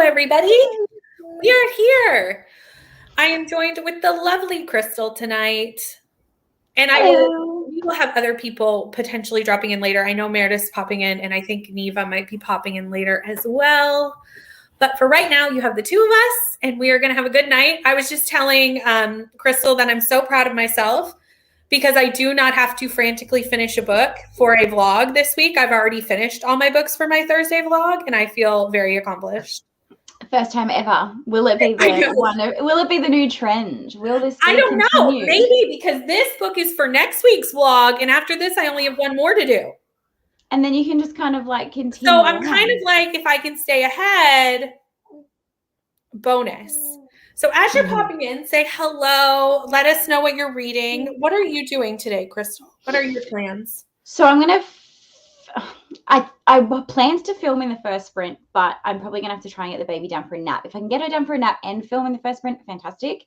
everybody. We are here. I am joined with the lovely Crystal tonight. And we will have other people potentially dropping in later. I know Meredith's popping in, and I think Neva might be popping in later as well. But for right now, you have the two of us, and we are going to have a good night. I was just telling Crystal that I'm so proud of myself because I do not have to frantically finish a book for a vlog this week. I've already finished all my books for my Thursday vlog, and I feel very accomplished. First time ever. Will it be will it be the new trend? Will this I don't know. Maybe because this book is for next week's vlog, and after this, I only have one more to do. And then you can just kind of like continue. So I'm kind of like, if I can stay ahead, bonus. So as you're popping in, say hello. Let us know what you're reading. What are you doing today, Crystal? What are your plans? So I'm going to I plans to film in the first sprint, but I'm probably going to have to try and get the baby down for a nap. If I can get her down for a nap and film in the first sprint, fantastic.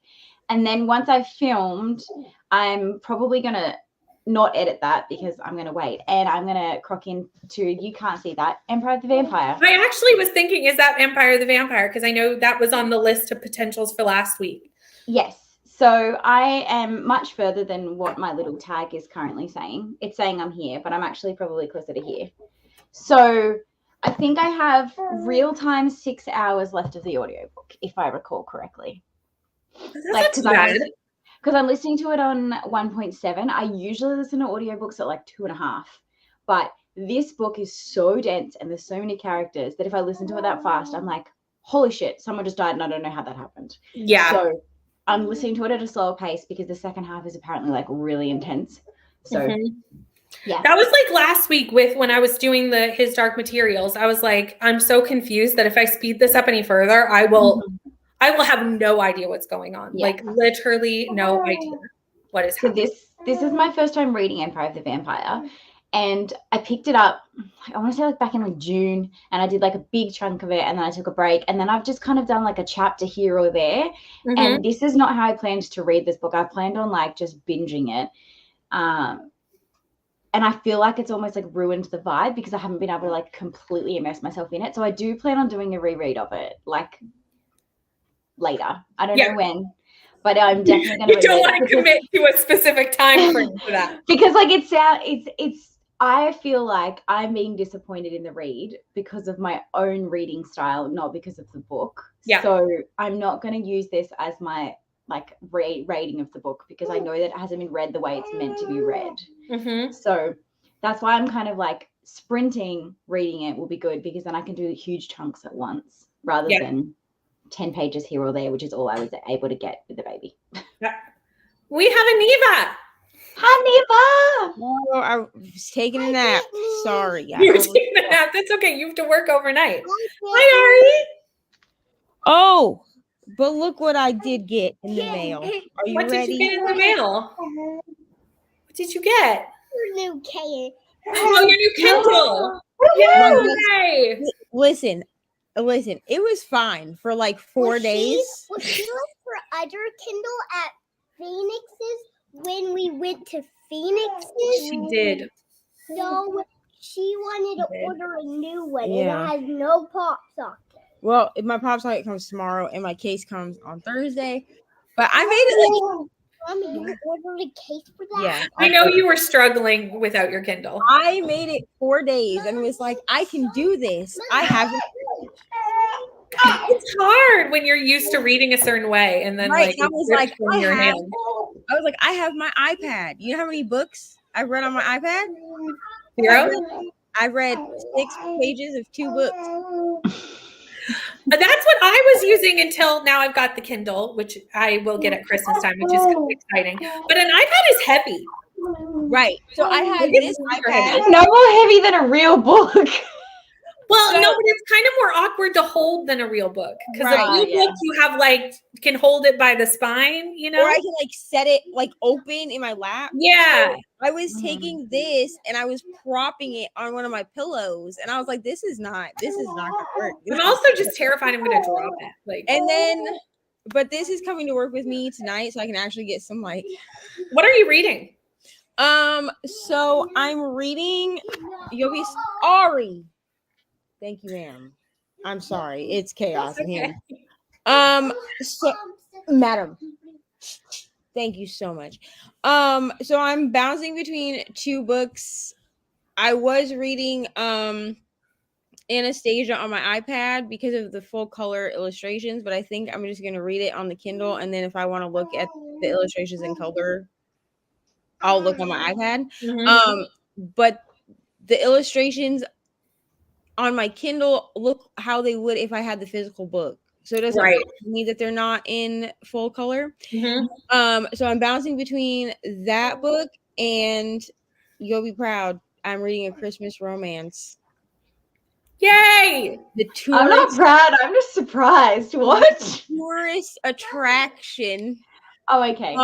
And then once I've filmed, I'm probably going to not edit that because I'm going to wait. And I'm going to crock into, you can't see that, Empire of the Vampire. I actually was thinking, is that Empire of the Vampire? Because I know that was on the list of potentials for last week. Yes. So I am much further than what my little tag is currently saying. It's saying I'm here, but I'm actually probably closer to here. So I think I have real-time 6 hours left of the audiobook, if I recall correctly. That's not bad. Because I'm listening to it on 1.7. I usually listen to audiobooks at like 2.5. But this book is so dense and there's so many characters that if I listen to it that fast, I'm like, holy shit, someone just died and I don't know how that happened. Yeah. So I'm listening to it at a slower pace because the second half is apparently like really intense. So yeah. That was like last week when I was doing His Dark Materials. I was like, I'm so confused that if I speed this up any further, I will have no idea what's going on. Yeah. Like literally no idea what is happening. This is my first time reading Empire of the Vampire. And I picked it up, I want to say like back in like June, and I did like a big chunk of it, and then I took a break, and then I've just kind of done like a chapter here or there. And this is not how I planned to read this book. I planned on like just binging it. And I feel like it's almost like ruined the vibe because I haven't been able to like completely immerse myself in it. So I do plan on doing a reread of it like later. I don't know when. But I'm definitely going to. You don't want to commit to a specific time frame for that because, like, it's. I feel like I'm being disappointed in the read because of my own reading style, not because of the book. Yeah. So I'm not going to use this as my like rating of the book because I know that it hasn't been read the way it's meant to be read. So that's why I'm kind of like sprinting. Reading it will be good because then I can do huge chunks at once rather than 10 pages here or there, which is all I was able to get with the baby. We have a Neva. Hi, Neva. Oh, I was taking a nap. Sorry. You were taking a nap. That's okay. You have to work overnight. Hi, Ari. Oh, but look what I did get in the mail. Are you ready? What did you get in the mail? What did you get? Your new Kindle. Oh, your new Kindle. Yay! Listen, it was fine for like 4 days. Was she like for other Kindle at Phoenix's when we went to Phoenix's? She did. So she wanted to order a new one and it has no pop socket. Well, my pop socket comes tomorrow and my case comes on Thursday. But I made it like Mommy, you ordered a case for that? Yeah. I know you were struggling without your Kindle. I made it 4 days and was like, I can do this. I haven't. It's hard when you're used to reading a certain way, and then I was like, I have my iPad. You know how many books I've read on my iPad? 0. I read 6 pages of 2 books. That's what I was using until now. I've got the Kindle, which I will get at Christmas time, which is kind of exciting. But an iPad is heavy, right? So I had this iPad. No more heavy than a real book. Well, no, but it's kind of more awkward to hold than a real book because a real book you have like can hold it by the spine, you know, or I can like set it like open in my lap. Yeah, I was taking this and I was propping it on one of my pillows, and I was like, "This is not gonna work." I'm also just terrified I'm gonna drop it. Like, and then, but this is coming to work with me tonight, so I can actually get some like. What are you reading? So I'm reading. You'll be Ari. Thank you, ma'am. I'm sorry. It's chaos in Okay. here. So, madam, thank you so much. So I'm bouncing between two books. I was reading Anastasia on my iPad because of the full color illustrations, but I think I'm just gonna read it on the Kindle, and then if I want to look at the illustrations in color, I'll look on my iPad. Mhm. But the illustrations on my Kindle look how they would if I had the physical book. So it doesn't Right. mean that they're not in full color. Mhm. So I'm bouncing between that book and You'll Be Proud. I'm reading A Christmas Romance. Yay! The I'm not tourist, proud. I'm just surprised. What? tourist attraction. Oh, okay.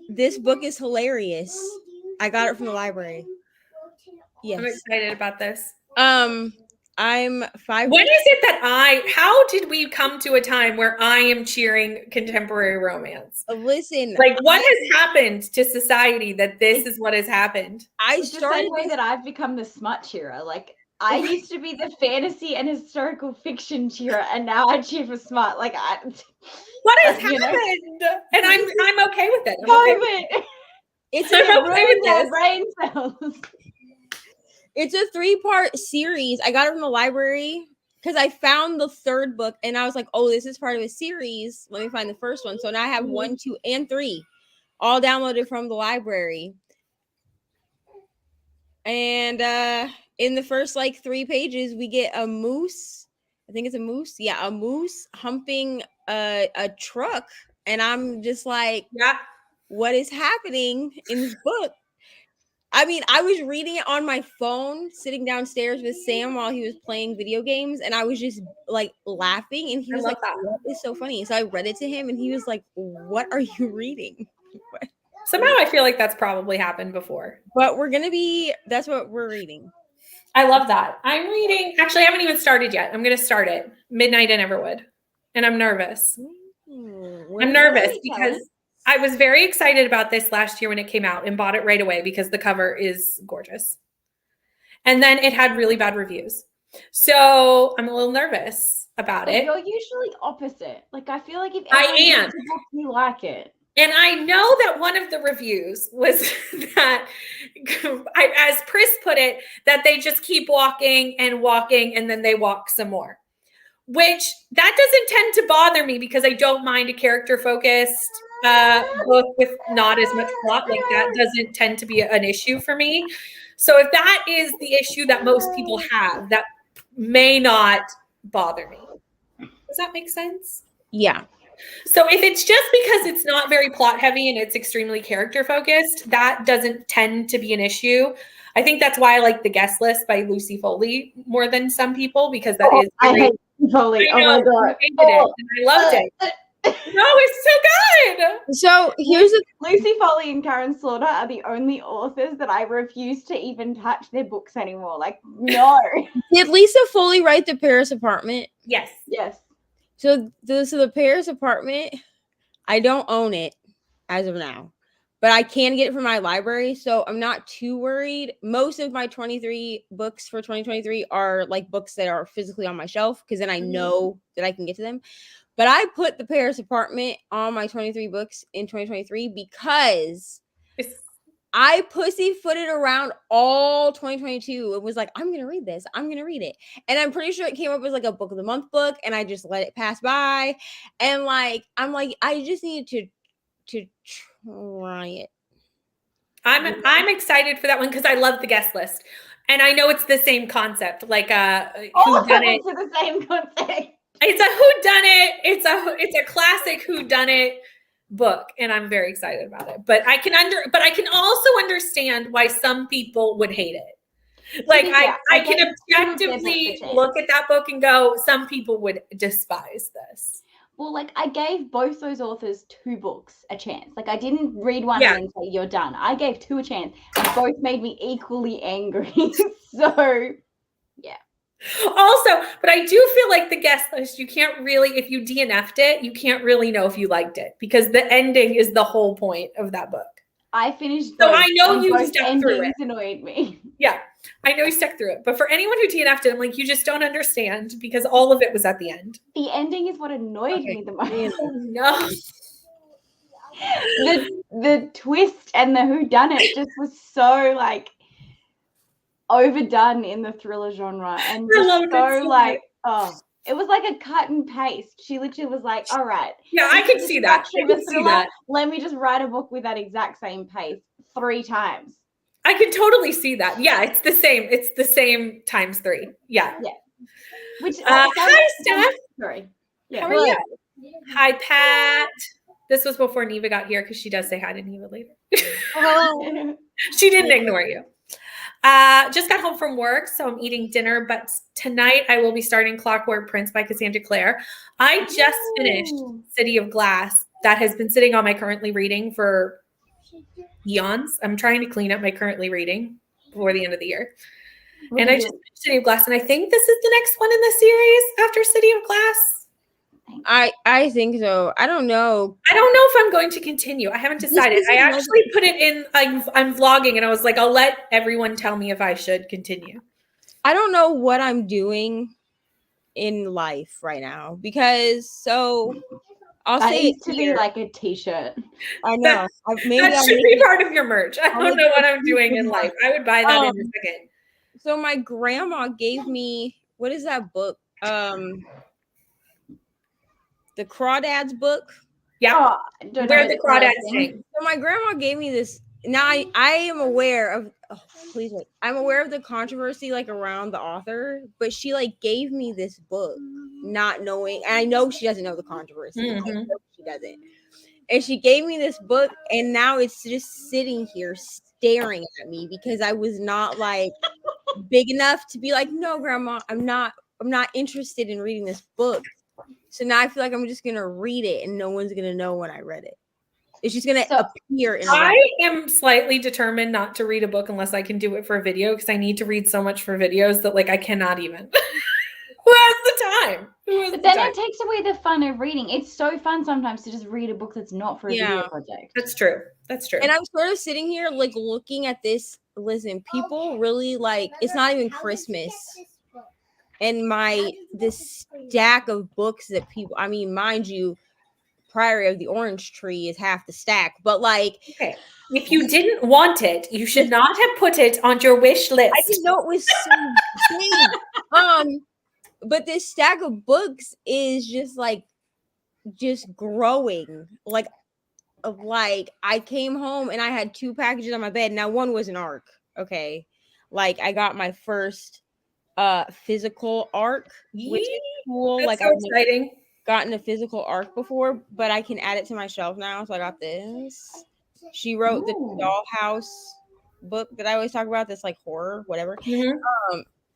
This book is hilarious. I got it from the library. Yes. I'm excited about this. I'm 5. When is it that how did we come to a time where I am cheering contemporary romance? Listen, Like, what has happened to society that this is what has happened? I It's the started same way this. that I've become the smut cheerer. Like, I used to be the fantasy and historical fiction cheerer, and now I cheer for smut. Like, What has you know. happened? And I'm okay with it. I'm okay with COVID. It's I'm a okay with Their this. brain cells. It's a 3-part series. I got it from the library because I found the third book and I was like, oh, this is part of a series. Let me find the first one. So now I have 1, 2, and 3 all downloaded from the library. And in the first like 3 pages, we get a moose. I think it's a moose. Yeah, a moose humping a truck. And I'm just like, Yeah. what is happening in this book? I mean, I was reading it on my phone, sitting downstairs with Sam while he was playing video games, and I was just like laughing. And he I was love like, that. "What is so funny?" So I read it to him, and he was like, "What are you reading?" Somehow I feel like that's probably happened before. But that's what we're reading. I love that. I'm reading, actually, I haven't even started yet. I'm going to start it. Midnight in Everwood. And I'm nervous. I'm nervous because I was very excited about this last year when it came out and bought it right away because the cover is gorgeous. And then it had really bad reviews. So I'm a little nervous about it. You're usually opposite. Like, I feel like if I everyone am. reads the book, you like it. And I know that one of the reviews was that, as Pris put it, that they just keep walking and then they walk some more. Which that doesn't tend to bother me because I don't mind a character focused book with not as much plot. Like that doesn't tend to be an issue for me. So if that is the issue that most people have, that may not bother me. Does that make sense? Yeah. So if it's just because it's not very plot heavy and it's extremely character focused, that doesn't tend to be an issue. I think that's why I like The Guest List by Lucy Foley more than some people, because that is I very, hate Foley. I Oh know, my god. I hated it and I loved it. No, it's so good. So here's the Lucy Foley and Karen Slaughter are the only authors that I refuse to even touch their books anymore. Like, no. Did Lisa Foley write The Paris Apartment? Yes. Yes. So the Paris Apartment, I don't own it as of now, but I can get it from my library, so I'm not too worried. Most of my 23 books for 2023 are like books that are physically on my shelf because then I know that I can get to them. But I put The Paris Apartment on my 23 books in 2023 because I pussyfooted around all 2022. It was like, I'm going to read this. I'm going to read it. And I'm pretty sure it came up as like a book of the month book. And I just let it pass by. And like, I'm like, I just needed to try it. I'm excited for that one because I love The Guest List. And I know it's the same concept, like All whodunit. to the same concept. It's a whodunit. It's a classic whodunit book, and I'm very excited about it. But I can also understand why some people would hate it. Like I can objectively look at that book and go, some people would despise this. Well, like I gave both those authors 2 books a chance. Like I didn't read one and then say you're done. I gave 2 a chance, and both made me equally angry. So, yeah. Also, but I do feel like The Guest List, you can't really, if you DNF'd it, you can't really know if you liked it because the ending is the whole point of that book. I finished. So both, I know and you both stuck through it. endings annoyed me. Yeah, I know you stuck through it. But for anyone who DNF'd it, I'm like, you just don't understand because all of it was at the end. The ending is what annoyed me the most. Oh, no. The twist and the whodunit just was so like overdone in the thriller genre, and I just loved it so so like it was like a cut and paste. She literally was like, all right, Yeah, I can the see that. structure I of a can see thriller, that. let me just write a book with that exact same pace 3 times. I can totally see that. Yeah, it's the same. It's the same times 3. Yeah. Which Hi, Steph. Sorry. How Yeah. are you? Hi, Pat. This was before Neva got here because she does say hi to Neva later. Hello. She didn't ignore you. Just got home from work, so I'm eating dinner. But tonight I will be starting Clockwork Prince by Cassandra Clare. I just finished City of Glass. That has been sitting on my currently reading for eons. I'm trying to clean up my currently reading before the end of the year. And I just finished City of Glass, and I think this is the next one in the series after City of Glass. I think so. I don't know. I don't know if I'm going to continue. I haven't decided. I actually put it in. I'm vlogging, and I was like, I'll let everyone tell me if I should continue. I don't know what I'm doing in life right now because I'll That say needs it to here. be like a t-shirt. I know. That should be part of your merch. I don't know what I'm doing in life. I would buy that in a second. So my grandma gave me, what is that book? The Crawdads book. Yeah. Oh, Where the Crawdads sing. So my grandma gave me this. Now I am aware of. Oh, please wait. I'm aware of the controversy like around the author, but she like gave me this book, not knowing. And I know she doesn't know the controversy. I know she doesn't. And she gave me this book, and now it's just sitting here staring at me because I was not like big enough to be like, no, grandma, I'm not interested in reading this book. So now I feel like I'm just gonna read it and no one's gonna know when I read it. It's just gonna appear in I am slightly determined not to read a book unless I can do it for a video because I need to read so much for videos that like I cannot even. Who has the time? But then it takes away the fun of reading. It's so fun sometimes to just read a book that's not for a video project. That's true. That's true. And I'm sort of sitting here like looking at this. Listen, people really like it's not even Christmas. And this stack of books that people, I mean, mind you, Priory of the Orange Tree is half the stack, but like, okay, if you didn't want it, you should not have put it on your wish list. I didn't know it was so big. But this stack of books is just growing. Like I came home and I had 2 packages on my bed. Now one was an ARC. Okay, like I got my first physical ARC, which is cool. That's like so exciting. Gotten a physical ARC before, but I can add it to my shelf now. So I got this. She wrote the Dollhouse book that I always talk about. That's like horror, whatever.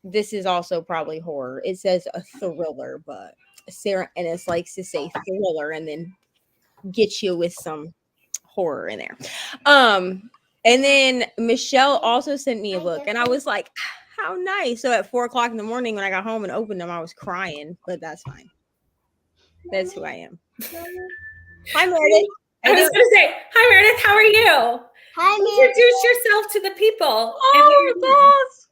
This is also probably horror. It says a thriller, but Sarah Ennis likes to say thriller and then get you with some horror in there. And then Michelle also sent me a book, and I was like, how nice. So at 4:00 in the morning when I got home and opened them, I was crying, but that's fine. That's who I am. Hi, Meredith. I was going to say, hi, Meredith. How are you? Hi, Meredith. Introduce yourself to the people. Oh, yes.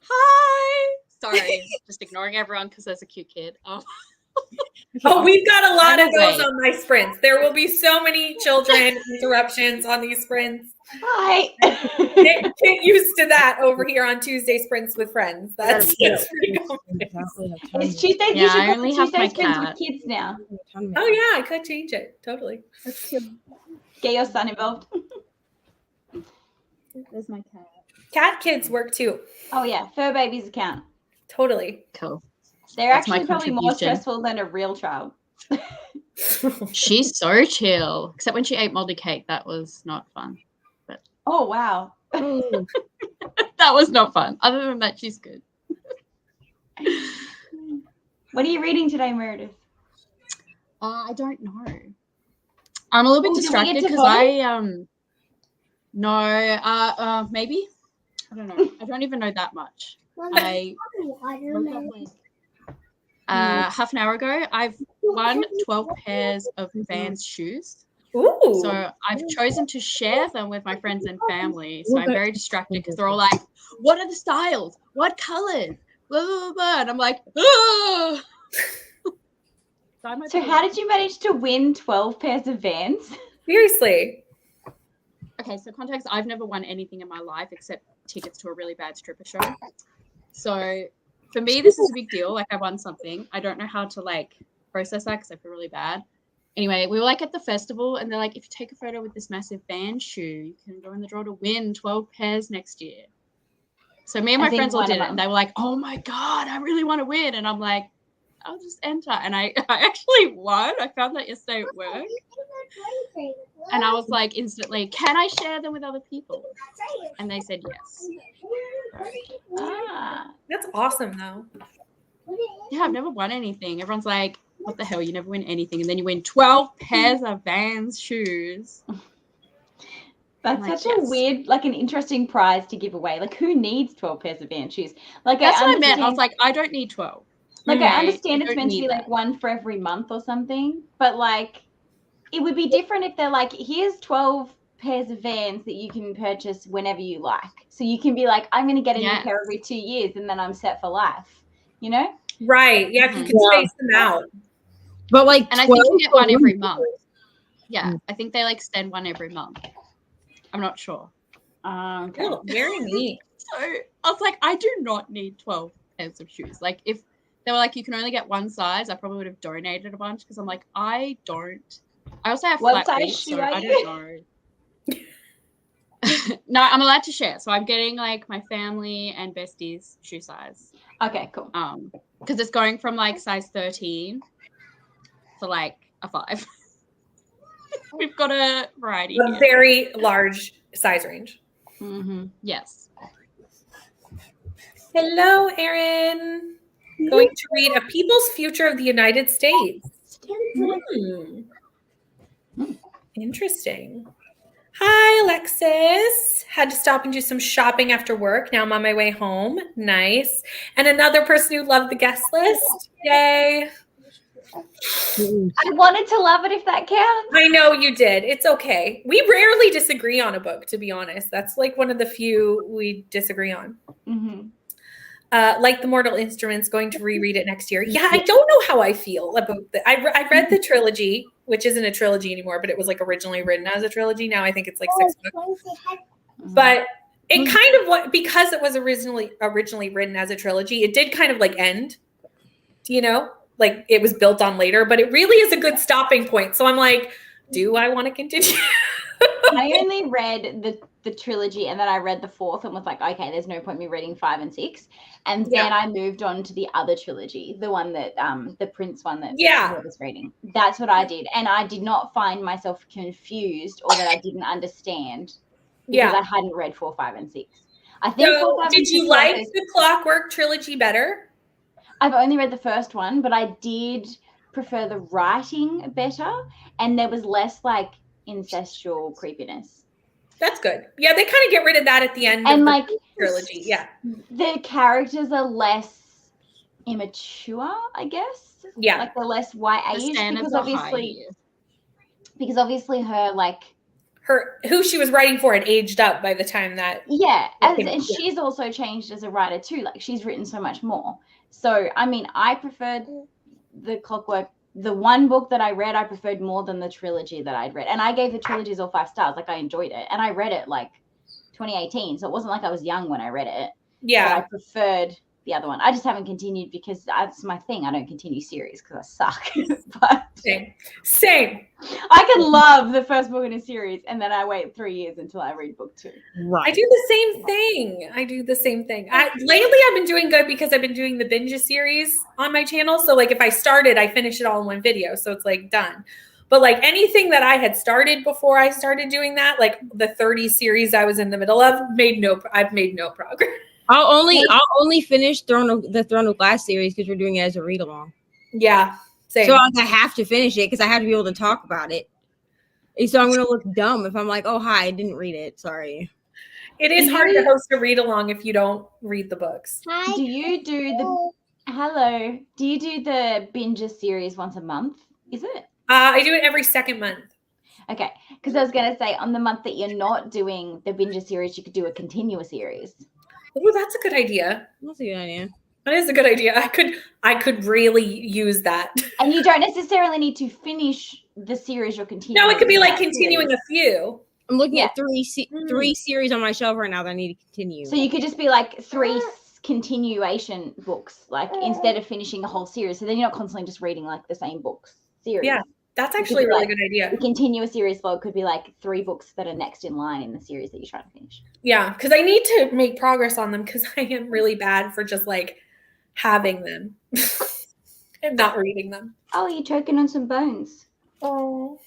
Hi. Sorry, just ignoring everyone because there's a cute kid. Oh, we've got a lot of those Wait. on my sprints. There will be so many children interruptions on these sprints. Hi. Get used to that over here on Tuesday sprints with friends. That's pretty common. It's Tuesday. Yeah, You should I put only the have Tuesday my sprints cat. with kids now. Oh yeah, I could change it. Totally. Get your son involved. There's my cat. Cat kids work too. Oh yeah, fur babies account. Totally. Cool. They're That's my actually probably more contribution. stressful than a real child. She's so chill. Except when she ate moldy cake, that was not fun. Oh wow. That was not fun. Other than that, she's good. What are you reading today, Meredith? I don't know. I'm a little bit Oh, did we get distracted to because vote? no, maybe. I don't know. I don't even know that much. I woke up like half an hour ago. I've won 12 pairs of Vans shoes. Ooh. So I've chosen to share them with my friends and family. So I'm very distracted because they're all like, what are the styles? What colors? Blah, blah, blah. And I'm like, oh. So how did you manage to win 12 pairs of Vans? Seriously. Okay, so context, I've never won anything in my life except tickets to a really bad stripper show. So for me, this is a big deal. Like I won something. I don't know how to like process that because I feel really bad. Anyway, we were like at the festival and they're like, if you take a photo with this massive Vans shoe, you can go in the draw to win 12 pairs next year. So me and my friends all did it and they were like, oh my God, I really want to win. And I'm like, I'll just enter. And I actually won. I found that yesterday at work. And I was like instantly, can I share them with other people? And they said yes. That's awesome though. Yeah, I've never won anything. Everyone's like, what the hell? You never win anything. And then you win 12 pairs of Vans shoes. That's like, such a weird, like an interesting prize to give away. Like who needs 12 pairs of Vans shoes? Like that's what I meant. I was like, I don't need 12. Like I understand I it's meant to be like one for every month or something, but like it would be different if they're like, here's 12 pairs of Vans that you can purchase whenever you like. So you can be like, I'm going to get a new pair every 2 years and then I'm set for life, you know? Right. Yeah, if you can space them out. But like, and I think you get one every month. Yeah, I think they like send one every month. I'm not sure. Okay. Oh, very neat. So I was like, I do not need 12 pairs of shoes. Like if they were like, you can only get one size, I probably would have donated a bunch because I'm like, I also have flat feet, so I don't know. No, I'm allowed to share. So I'm getting like my family and besties shoe size. Okay, cool. Because it's going from like size 13 to like a 5. We've got a variety. A very large size range. Mm-hmm. Yes. Hello, Erin. Going to read A People's Future of the United States. Interesting. Hi, Alexis. Had to stop and do some shopping after work. Now I'm on my way home. Nice. And another person who loved the guest list. Yay. I wanted to love it if that counts. I know you did. It's okay. We rarely disagree on a book, to be honest. That's like one of the few we disagree on. Mm-hmm. Like The Mortal Instruments, going to reread it next year. Yeah, I don't know how I feel about that. I read the trilogy, which isn't a trilogy anymore, but it was like originally written as a trilogy. Now I think it's like 6 books. But it kind of because it was originally written as a trilogy, it did kind of like end, you know, like it was built on later, but it really is a good stopping point. So I'm like, do I want to continue? I only read the trilogy and then I read the 4th and was like, okay, there's no point me reading 5 and 6. And then I moved on to the other trilogy, the one that the Prince one that I was reading. That's what I did. And I did not find myself confused or that I didn't understand because I hadn't read 4, 5, and 6. I think. So, did you like the Clockwork trilogy better? I've only read the first one, but I did prefer the writing better, and there was less like incestual creepiness. That's good. Yeah, they kind of get rid of that at the end and of like the trilogy. Yeah, the characters are less immature, I guess. Yeah, like they're less YA because obviously her like who she was writing for had aged up by the time that and she's also changed as a writer too. Like she's written so much more. So I mean, I preferred the Clockwork. The one book that I read, I preferred more than the trilogy that I'd read. And I gave the trilogies all 5 stars. Like I enjoyed it. And I read it like 2018. So it wasn't like I was young when I read it. Yeah. But I preferred the other one. I just haven't continued because that's my thing. I don't continue series because I suck. But Same. I can love the first book in a series and then I wait 3 years until I read book 2. Right. I do the same thing. Lately I've been doing good because I've been doing the binge series on my channel. So like if I started, I finish it all in one video. So it's like done. But like anything that I had started before I started doing that, like the 30 series I was in the middle of, I've made no progress. I'll only finish the Throne of Glass series because we're doing it as a read along. Yeah. Same. So I have to finish it because I have to be able to talk about it. So I'm going to look dumb if I'm like, oh, hi, I didn't read it. Sorry. It is hard to host a read along if you don't read the books. Do you do the Binger series once a month? Is it? I do it every second month. Okay, because I was going to say on the month that you're not doing the binge series, you could do a continuous series. Oh, that's a good idea. That's a good idea. That is a good idea. I could really use that. And you don't necessarily need to finish the series you're continuing. No, it could be with like that continuing series. a few. I'm looking Yeah. at three series on my shelf right now that I need to continue. So you could just be like 3 continuation books, like instead of finishing a whole series. So then you're not constantly just reading like the same books series. Yeah. That's It could actually a be really like good idea. The continuous series log could be like 3 books that are next in line in the series that you're trying to finish. Yeah, because I need to make progress on them because I am really bad for just like having them and not reading them. Oh, you're choking on some bones. Oh.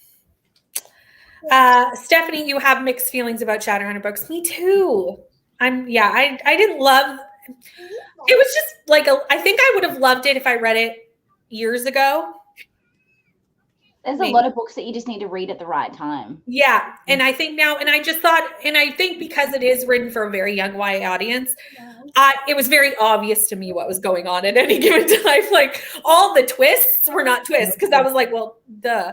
Stephanie, you have mixed feelings about Shadowrunner books. Me too. I didn't love it. Was just like I think I would have loved it if I read it years ago. There's a lot of books that you just need to read at the right time. Yeah. And I think now, and I just thought, and I think because it is written for a very young YA audience, it was very obvious to me what was going on at any given time. Like all the twists were not twists because I was like, well, duh.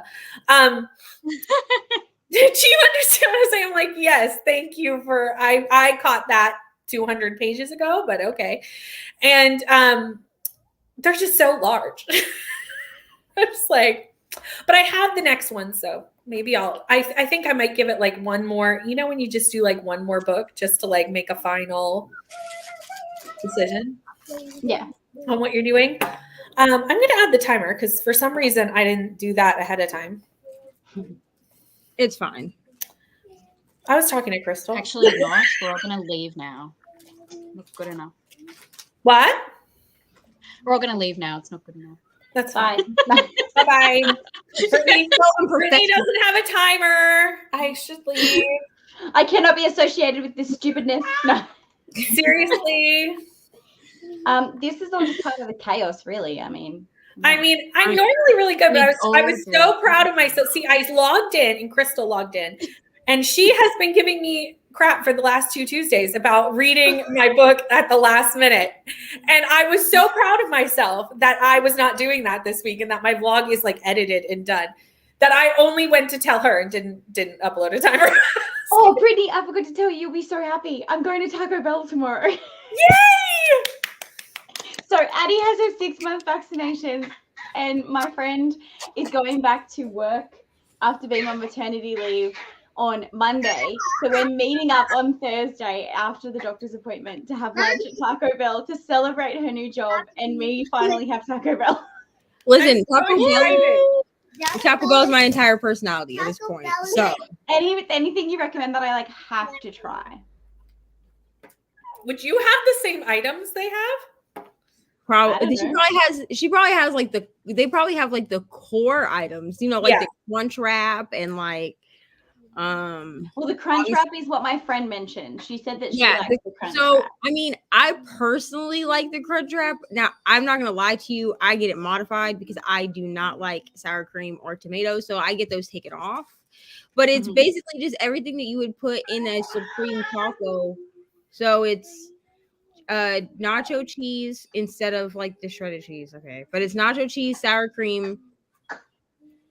Did you understand what I'm saying? I'm like, yes, thank you for, I caught that 200 pages ago, but okay. And they're just so large. I'm just like, but I have the next one, so maybe I think I might give it like one more, you know, when you just do like one more book just to like make a final decision. Yeah. On what you're doing. I'm going to add the timer because for some reason I didn't do that ahead of time. It's fine. I was talking to Crystal. Actually not. We're all going to leave now. Not good enough. What? We're all going to leave now. It's not good enough. That's fine. Bye. Bye-bye. Brittany doesn't have a timer. I should leave. I cannot be associated with this stupidness. No. Seriously. This is all just part of the chaos, really. I mean, I'm normally really good, but I was so proud of myself. See, I logged in and Crystal logged in, and she has been giving me crap for the last 2 Tuesdays about reading my book at the last minute. And I was so proud of myself that I was not doing that this week and that my vlog is like edited and done. That I only went to tell her and didn't upload a timer. Oh, Brittany, I forgot to tell you, you'll be so happy. I'm going to Taco Bell tomorrow. Yay! So Addie has her 6-month vaccination, and my friend is going back to work after being on maternity leave on Monday. So we're meeting up on Thursday after the doctor's appointment to have lunch at Taco Bell to celebrate her new job and me finally have Taco Bell. Listen, I'm Taco Bell is my entire personality at this point. So Anything you recommend that I like have to try? Would you have the same items they have? probably she probably has like they probably have like the core items, you know, like the crunch wrap and like well, the crunch wrap is what my friend mentioned. She said that she likes the crunch wrap. I mean, I personally like the crunch wrap. Now, I'm not gonna lie to you, I get it modified because I do not like sour cream or tomatoes, so I get those taken off. But it's basically just everything that you would put in a supreme taco. So it's nacho cheese instead of like the shredded cheese, okay? But it's nacho cheese, sour cream,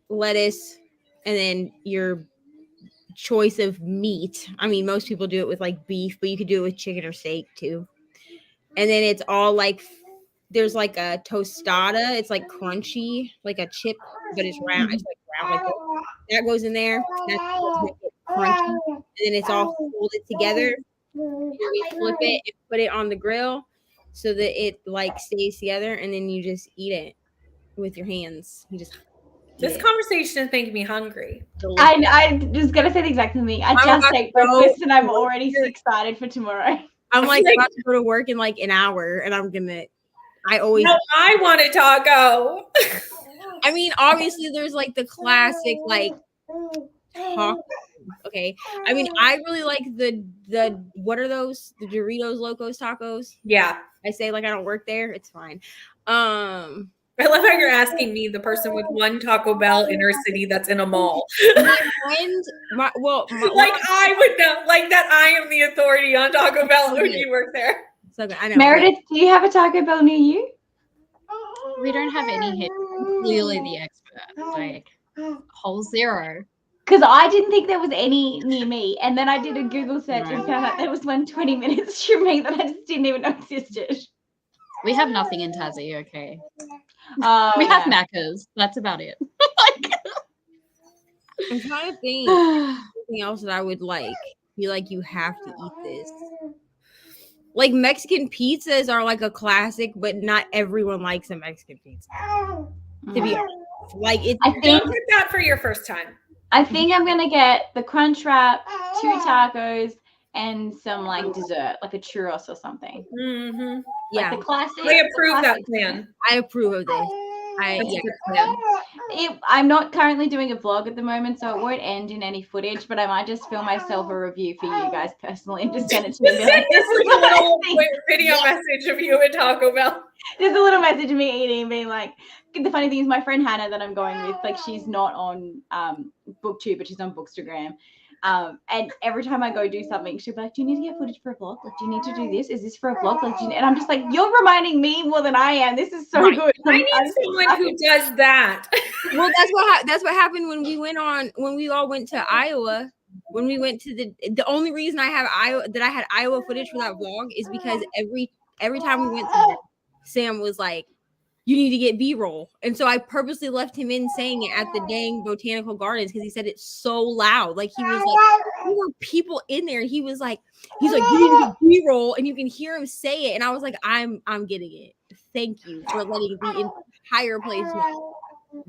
lettuce, and then your choice of meat. I mean, most people do it with like beef, but you could do it with chicken or steak too. And then it's all like there's like a tostada. It's like crunchy, like a chip, but it's round. It's like round like that goes in there. That's what makes it crunchy. And then it's all folded together. You flip it and put it on the grill so that it like stays together, and then you just eat it with your hands. You just This conversation is making me hungry. I was gonna say the exact same thing. I just ate breakfast and I'm already so excited for tomorrow. I'm like about to go to work in like an hour, and I want a taco. I mean, obviously there's like the classic like taco. Okay. I mean, I really like the what are those? The Doritos Locos tacos. Yeah. I say like I don't work there. It's fine. I love how you're asking me, the person with one Taco Bell in her city that's in a mall. My friend, I would know, like that I am the authority on Taco Bell when you work there. So good. I know. Meredith, do you have a Taco Bell near you? We don't have any hit. Clearly the expert. Like whole zero. because I didn't think there was any near me. And then I did a Google search and found out there was one 20 minutes from me that I just didn't even know existed. We have nothing in Tassie, okay? Oh, We have yeah. Maccas. That's about it. I'm trying to think something else that I would like. Be like, you have to eat this. Like Mexican pizzas are like a classic, but not everyone likes a Mexican pizza. To be honest, like it's. I Don't think get that for your first time. I'm gonna get the crunch wrap, 2 tacos, and some like dessert, like a churros or something. Mm-hmm. Yeah, Like the classic. I approve that classic. plan. I approve of this. That's Yeah. a good plan. I'm not currently doing a vlog at the moment, so it won't end in any footage, but I might just film myself a review for you guys personally and just send it to me. Just and be send like, us this is like a what I little think. quick video message of you at Taco Bell. There's a little message of me eating, being like, the funny thing is my friend Hannah that I'm going with, like she's not on BookTube, but she's on Bookstagram. And every time I go do something, she'll be like, do you need to get footage for a vlog? Like, do you need to do this? Is this for a vlog? Like, and I'm just like, you're reminding me more than I am. This is so Right. good. I need someone who does that. Well, that's what happened when we all went to Iowa. When we went to the only reason I had Iowa footage for that vlog is because every time we went to Sam was like, you need to get B-roll. And so I purposely left him in saying it at the dang botanical gardens because he said it's so loud. Like he was like, there were people in there. And he's like, you need to get B-roll, and you can hear him say it. And I was like, I'm getting it. Thank you for letting the entire place know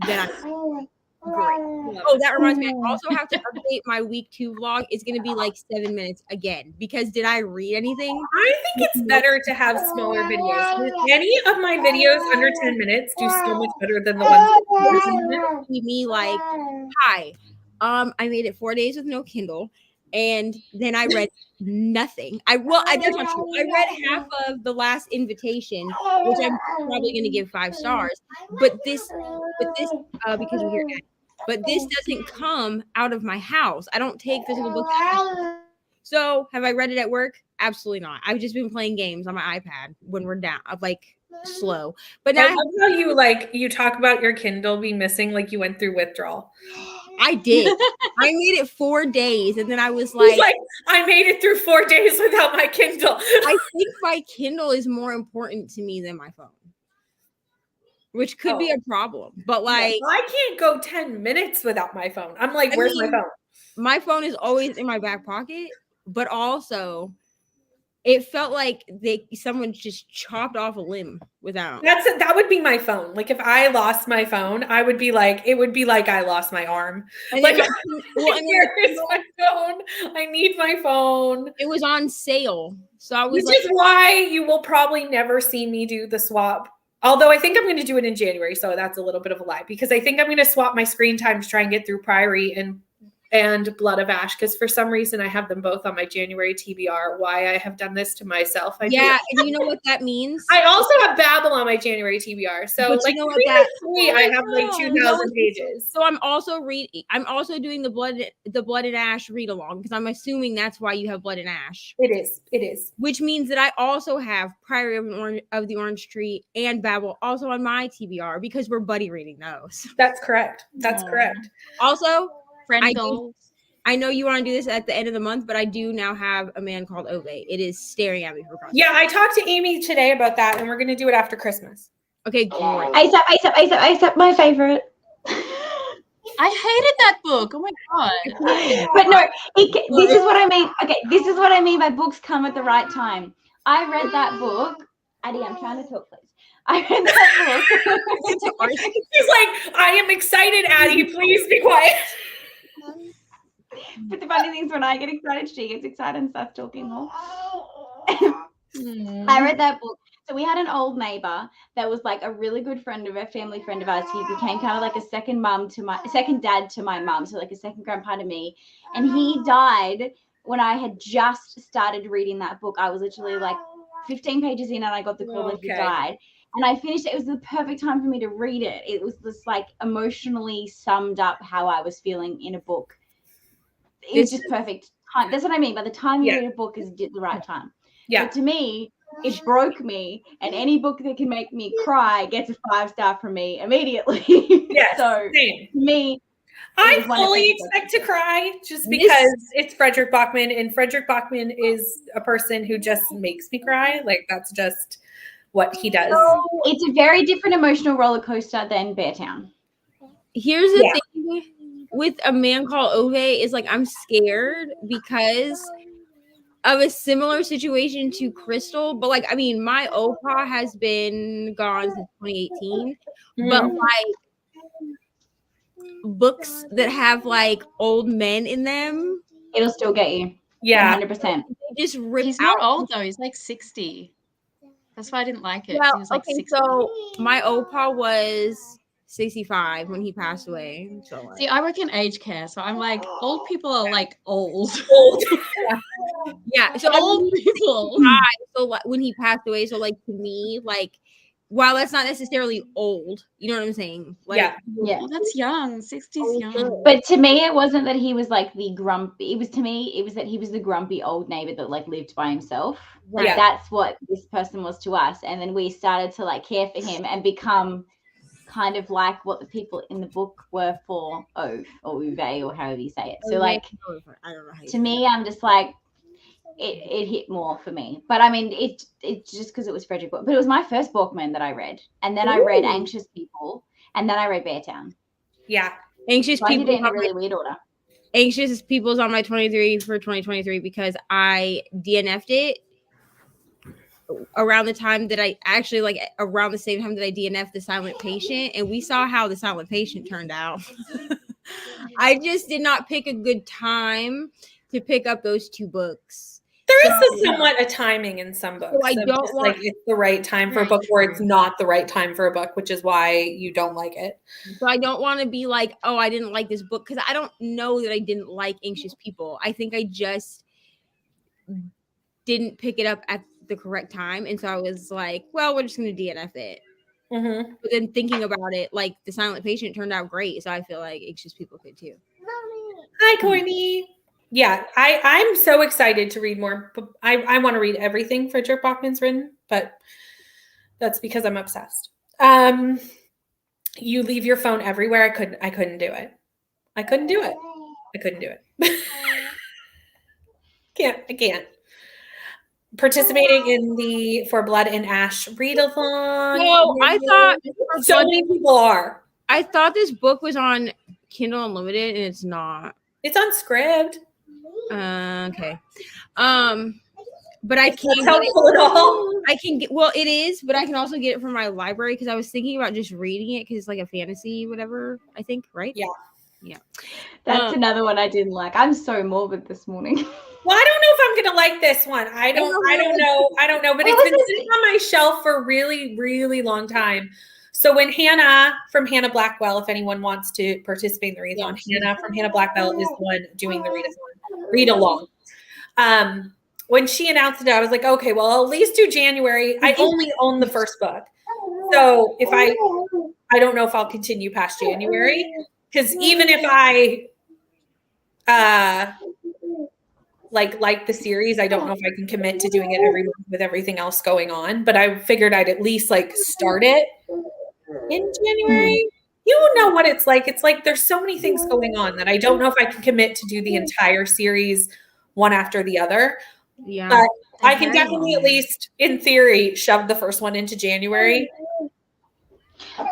that I'm great. Oh, that reminds me, I also have to update my week 2 vlog. It's going to be like 7 minutes again because did I read anything? I think it's better to have smaller videos. Any of my videos under 10 minutes do so much better than the ones Me like, hi, I made it 4 days with no Kindle, and then I read nothing. That's not true. I read half of The Last Invitation, which I'm probably going to give 5 stars. But this because we're here. But this doesn't come out of my house. I don't take physical books. So have I read it at work? Absolutely not. I've just been playing games on my iPad when we're down. I'm like slow. But now I love how you talk about your Kindle being missing, like you went through withdrawal. I did. I made it 4 days, and then I was He's like, like, I made it through 4 days without my Kindle. I think my Kindle is more important to me than my phone, which could be a problem. But like, I can't go 10 minutes without my phone. I'm like, where's my phone? My phone is always in my back pocket, but also it felt like someone just chopped off a limb without. That would be my phone. Like if I lost my phone, it would be like I lost my arm. And Like, then where is my phone? I need my phone. it was on sale, so I was Which is why you will probably never see me do the swap. Although I think I'm going to do it in January, so that's a little bit of a lie because I think I'm going to swap my screen time to try and get through Priory and Blood of Ash because for some reason I have them both on my January TBR. Why I have done this to myself? and you know what that means? I also have Babel on my January TBR, so But like you know what that- I have like 2,000 pages. So I'm also doing the Blood and Ash read along because I'm assuming that's why you have Blood and Ash. It is. Which means that I also have Priory of the Orange Tree and Babel also on my TBR because we're buddy reading those. That's correct. That's correct. Also, Friend goals. I know you want to do this at the end of the month, but I do now have A Man Called Ove. It is staring at me for process. Yeah, I talked to Amy today about that, and we're going to do it after Christmas. Okay, great. ASAP, my favorite. I hated that book. Oh my god. But no, this is what I mean. Okay, this is what I mean by books come at the right time. I read that book. Addie, I'm trying to talk, please. I read that book. He's like, I am excited, Addie. Please be quiet. But the funny thing is when I get excited, she gets excited and starts talking more. I read that book. So we had an old neighbor that was like a really good friend of a family friend of ours. He became kind of like a second dad to my mum. So like a second grandpa to me. And he died when I had just started reading that book. I was literally like 15 pages in and I got the call that he died. And I finished it. It was the perfect time for me to read it. It was just like emotionally summed up how I was feeling in a book. It was just perfect time. That's what I mean. By the time you read a book is the right time. Yeah. But to me, it broke me. And any book that can make me cry gets a 5-star from me immediately. Yes, So same. to me, I was one of fully Frederick expect to Bachman's cry just This- because it's Frederick Bachman, and Frederick Bachman is a person who just makes me cry. Like, that's just what he does. It's a very different emotional roller coaster than Beartown. Here's the Yeah. thing with A Man Called Ove is like I'm scared because of a similar situation to Crystal, but like I mean, my Opa has been gone since 2018, but Mhm. like books that have like old men in them, It'll still get you. Yeah. 100%. they just rip He's out. not old though. He's like 60. That's why I didn't like it. Well, He was like okay, 60. so my Opa was 65 when he passed away. So like, See, I work in aged care, so I'm like, old people are like old. Old. yeah, so Old people. so like when he passed away, so like to me, like while that's not necessarily old, you know what I'm saying? Like, Yeah. Yeah. Oh, that's young. 60's young. But to me, it wasn't that he was like the grumpy. It was to me, it was that he was the grumpy old neighbor that like lived by himself. Like Yeah. that's what this person was to us. And then we started to like care for him and become kind of like what the people in the book were for Ove or Uwe or however you say it. So like I don't know how you to say me, I'm just like it hit more for me. But I mean, it just because it was Frederick, but it was my first Borkman that I read, and then I read Ooh. Anxious People, and then I read Beartown. Yeah. Anxious So I did people it in a really weird order. Anxious People's on my 23 for 2023 because I DNF'd it around the time that I actually like around the same time that I DNF'd The Silent Patient, and we saw how The Silent Patient turned out. I just did not pick a good time to pick up those two books. There is somewhat a timing in some books. I of don't just, want- like it's the right time for a Very book or it's true. not the right time for a book, which is why you don't like it. So I don't want to be like, oh, I didn't like this book because I don't know that I didn't like Anxious People. I think I just didn't pick it up at the correct time, and so I was like, well, we're just going to DNF it. Mm-hmm. But then thinking about it, like The Silent Patient turned out great, so I feel like Anxious People could too. Hi, Courtney. Yeah, I'm so excited to read more. I want to read everything Frederick Bachman's written, but that's because I'm obsessed. You leave your phone everywhere. I couldn't do it. I couldn't do it. I can't. Participating in the For Blood and Ash readathon. No, I thought so many people are. I thought this book was on Kindle Unlimited, and it's not. It's on Scribd. Okay. But I That's can't get helpful at all. it. I can get it is, but I can also get it from my library because I was thinking about just reading it because it's like a fantasy, whatever. I think, right? Yeah. That's another one I didn't like. I'm so morbid this morning. Well, I don't know if I'm gonna like this one. I don't know, but it's been sitting on my shelf for a really, really long time. So when Hannah from Hannah Blackwell, if anyone wants to participate in the readathon, Hannah from Hannah Blackwell is the one doing the read along. When she announced it, I was like, okay, well, I'll at least do January. I only own the first book. So if I don't know if I'll continue past January, because even if I like the series, I don't know if I can commit to doing it every month with everything else going on, but I figured I'd at least like start it in January. You know what it's like. It's like there's so many things going on that I don't know if I can commit to do the entire series one after the other. Yeah. But I can definitely, at least in theory, shove the first one into January.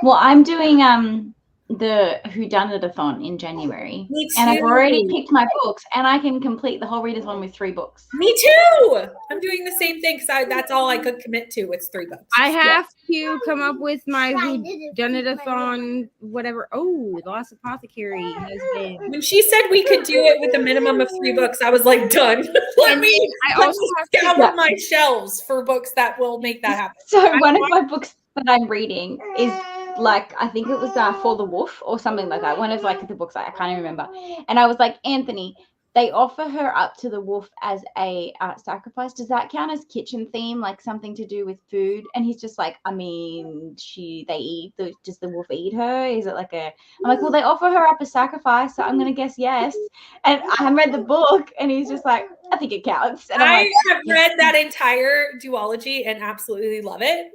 Well, I'm doing the Whodunit-a-thon in January. Me too. And I've already picked my books, and I can complete the whole readathon with 3 books. Me too. I'm doing the same thing because that's all I could commit to. It's 3 books. I have to come up with my Whodunit-a-thon, whatever. Oh, The Lost Apothecary has been. When she said we could do it with a minimum of 3 books, I was like, done. Let me also have to scour my shelves for books that will make that happen. So one of my books that I'm reading is like, I think it was For the Wolf or something like that. One of like the books I can't even remember. And I was like, Anthony, they offer her up to the wolf as a sacrifice. Does that count as kitchen theme, like something to do with food? And he's just like, I mean, does the wolf eat her? Is it like I'm like, well, they offer her up as sacrifice, so I'm gonna guess yes. And I haven't read the book, and he's just like, I think it counts. And I I'm like, have read that entire duology and absolutely love it.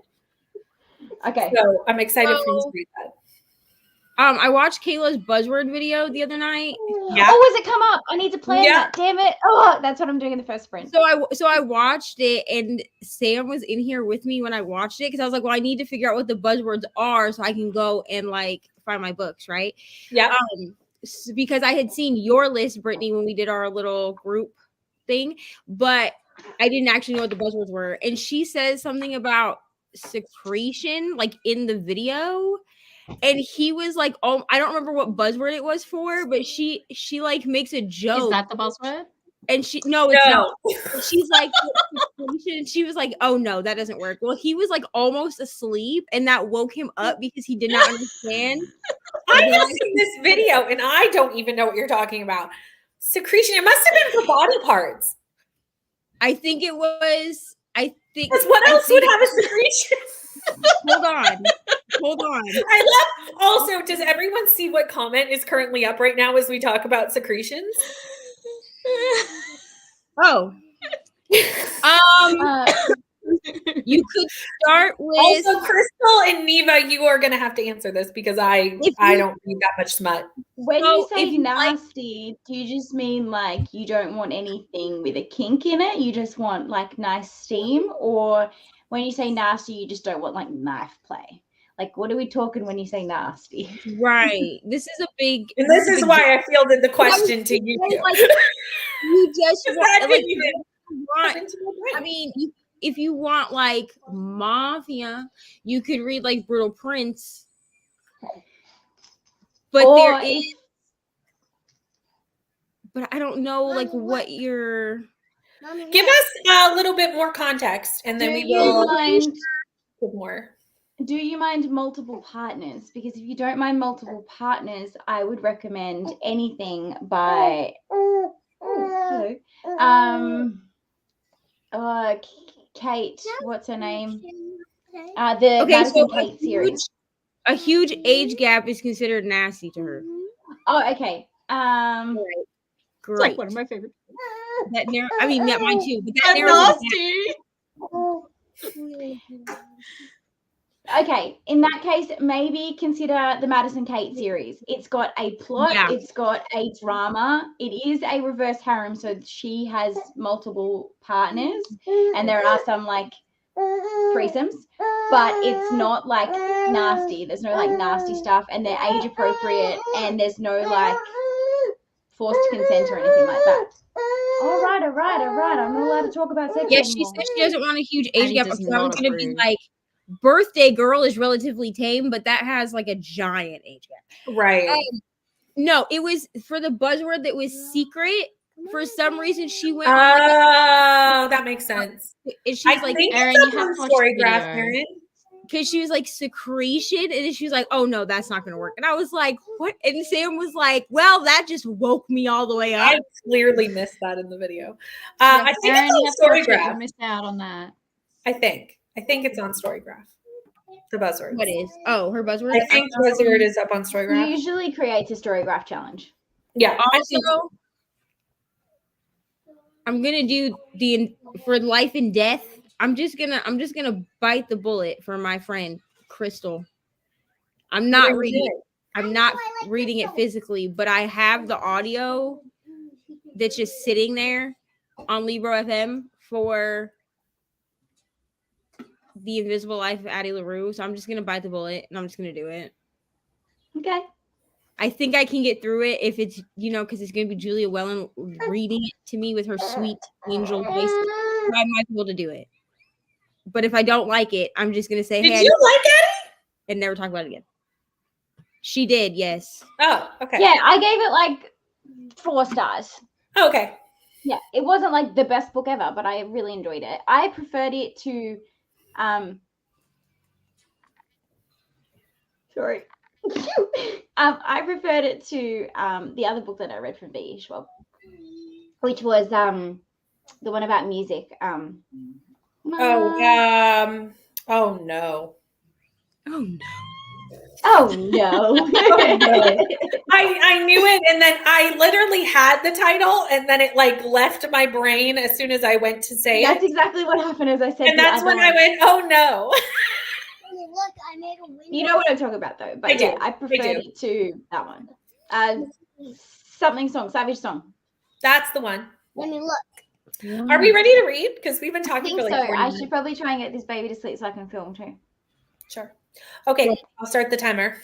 okay. So I'm excited for you to read that. I watched Kayla's buzzword video the other night. Yeah. Oh, has it come up? I need to plan Yeah. that. Damn it. Oh, that's what I'm doing in the first sprint. So I watched it, and Sam was in here with me when I watched it because I was like, well, I need to figure out what the buzzwords are so I can go and like find my books, right? Yeah. Because I had seen your list, Brittany, when we did our little group thing, but I didn't actually know what the buzzwords were. And she says something about secretion, like in the video. And he was like, oh, I don't remember what buzzword it was for, but she like makes a joke. Is that the buzzword? And it's not. She's like, she was like, oh no, that doesn't work. Well, he was like almost asleep, and that woke him up because he did not understand. I have seen this video, and I don't even know what you're talking about. Secretion. It must have been for body parts. I think it was. Because what else would have a secretion? Hold on. I love. Also, does everyone see what comment is currently up right now as we talk about secretions? Oh. You could start with Also, Crystal and Neva, you are going to have to answer this because I don't read that much smut. When So you say if you like- nasty, do you just mean like you don't want anything with a kink in it? You just want like nice steam? Or when you say nasty, you just don't want like knife play? Like, what are we talking when you say nasty? right. This is a big. And this is why I fielded the question to you. Like, two. you just Because want, that like, didn't even want- come into my brain. I mean, if you want like mafia, you could read like Brutal Prince. But Or there if- is, but I don't know like what you're. Give us a little bit more context, and then Do we you will mind? give more. Do you mind multiple partners? Because if you don't mind multiple partners, I would recommend anything by hello. Kate, what's her name? The Madison Kate series. A huge age gap is considered nasty to her. Oh, okay. It's like Great. one of my favorite. I mean, not mine too. But that That's narrows nasty. Okay, in that case, maybe consider the Madison Kate series. It's got a plot, Yeah. it's got a drama. It is a reverse harem, so she has multiple partners, and there are some like threesomes, but it's not like nasty. There's no like nasty stuff, and they're age appropriate, and there's no like forced consent or anything like that. All right. I'm not allowed to talk about sex Yeah, she anymore. said she doesn't want a huge And age he gap. does So I was not gonna be approve. like, Birthday Girl is relatively tame, but that has like a giant age gap. Right. No, it was for the buzzword that was secret. For some reason, she went Oh, on that makes sense. and she's I like, think Erin, it's you up have on to watch the Storygraph, video. Erin. because she was like secretion, and then she was like, oh no, that's not gonna work. And I was like, what? And Sam was like, well, that just woke me all the way up. I clearly missed that in the video. I think Erin, you have it's to on watch it. You Storygraph. missed out on that. I think it's on Storygraph. The buzzword. What is? Oh, her buzzword. I think buzzword is up on Storygraph. Usually creates a Storygraph challenge. Yeah. I think Also, I'm gonna do for life and death. I'm just gonna bite the bullet for my friend Crystal. I'm not reading it. I'm not reading it physically, but I have the audio that's just sitting there on Libro FM for The Invisible Life of Addie LaRue. So I'm just gonna bite the bullet and I'm just gonna do it. Okay. I think I can get through it if it's, because it's gonna be Julia Wellen reading it to me with her sweet angel voice. I might be able to do it. But if I don't like it, I'm just gonna say, Did hey, you like Eddie? and never talk about it again. She did, yes. Oh, okay. Yeah, I gave it like 4 stars. Oh, okay. Yeah, it wasn't like the best book ever, but I really enjoyed it. I preferred it to sorry. I preferred it to the other book that I read from V.E. Schwab, which was the one about music. Oh no. Oh no. Oh no. I knew it, and then I literally had the title, and then it like left my brain as soon as I went to say That's it. exactly what happened as I said. And that's when I went, oh no. look, I made a window. You know what I'm talking about, though. But I do. yeah, I preferred do. it to that one. Something song, Savage Song. That's the one. Let me look. Are we ready to read? Because we've been I talking think for so. like 40 I minutes. should probably try and get this baby to sleep so I can film too. Sure. Okay, I'll start the timer.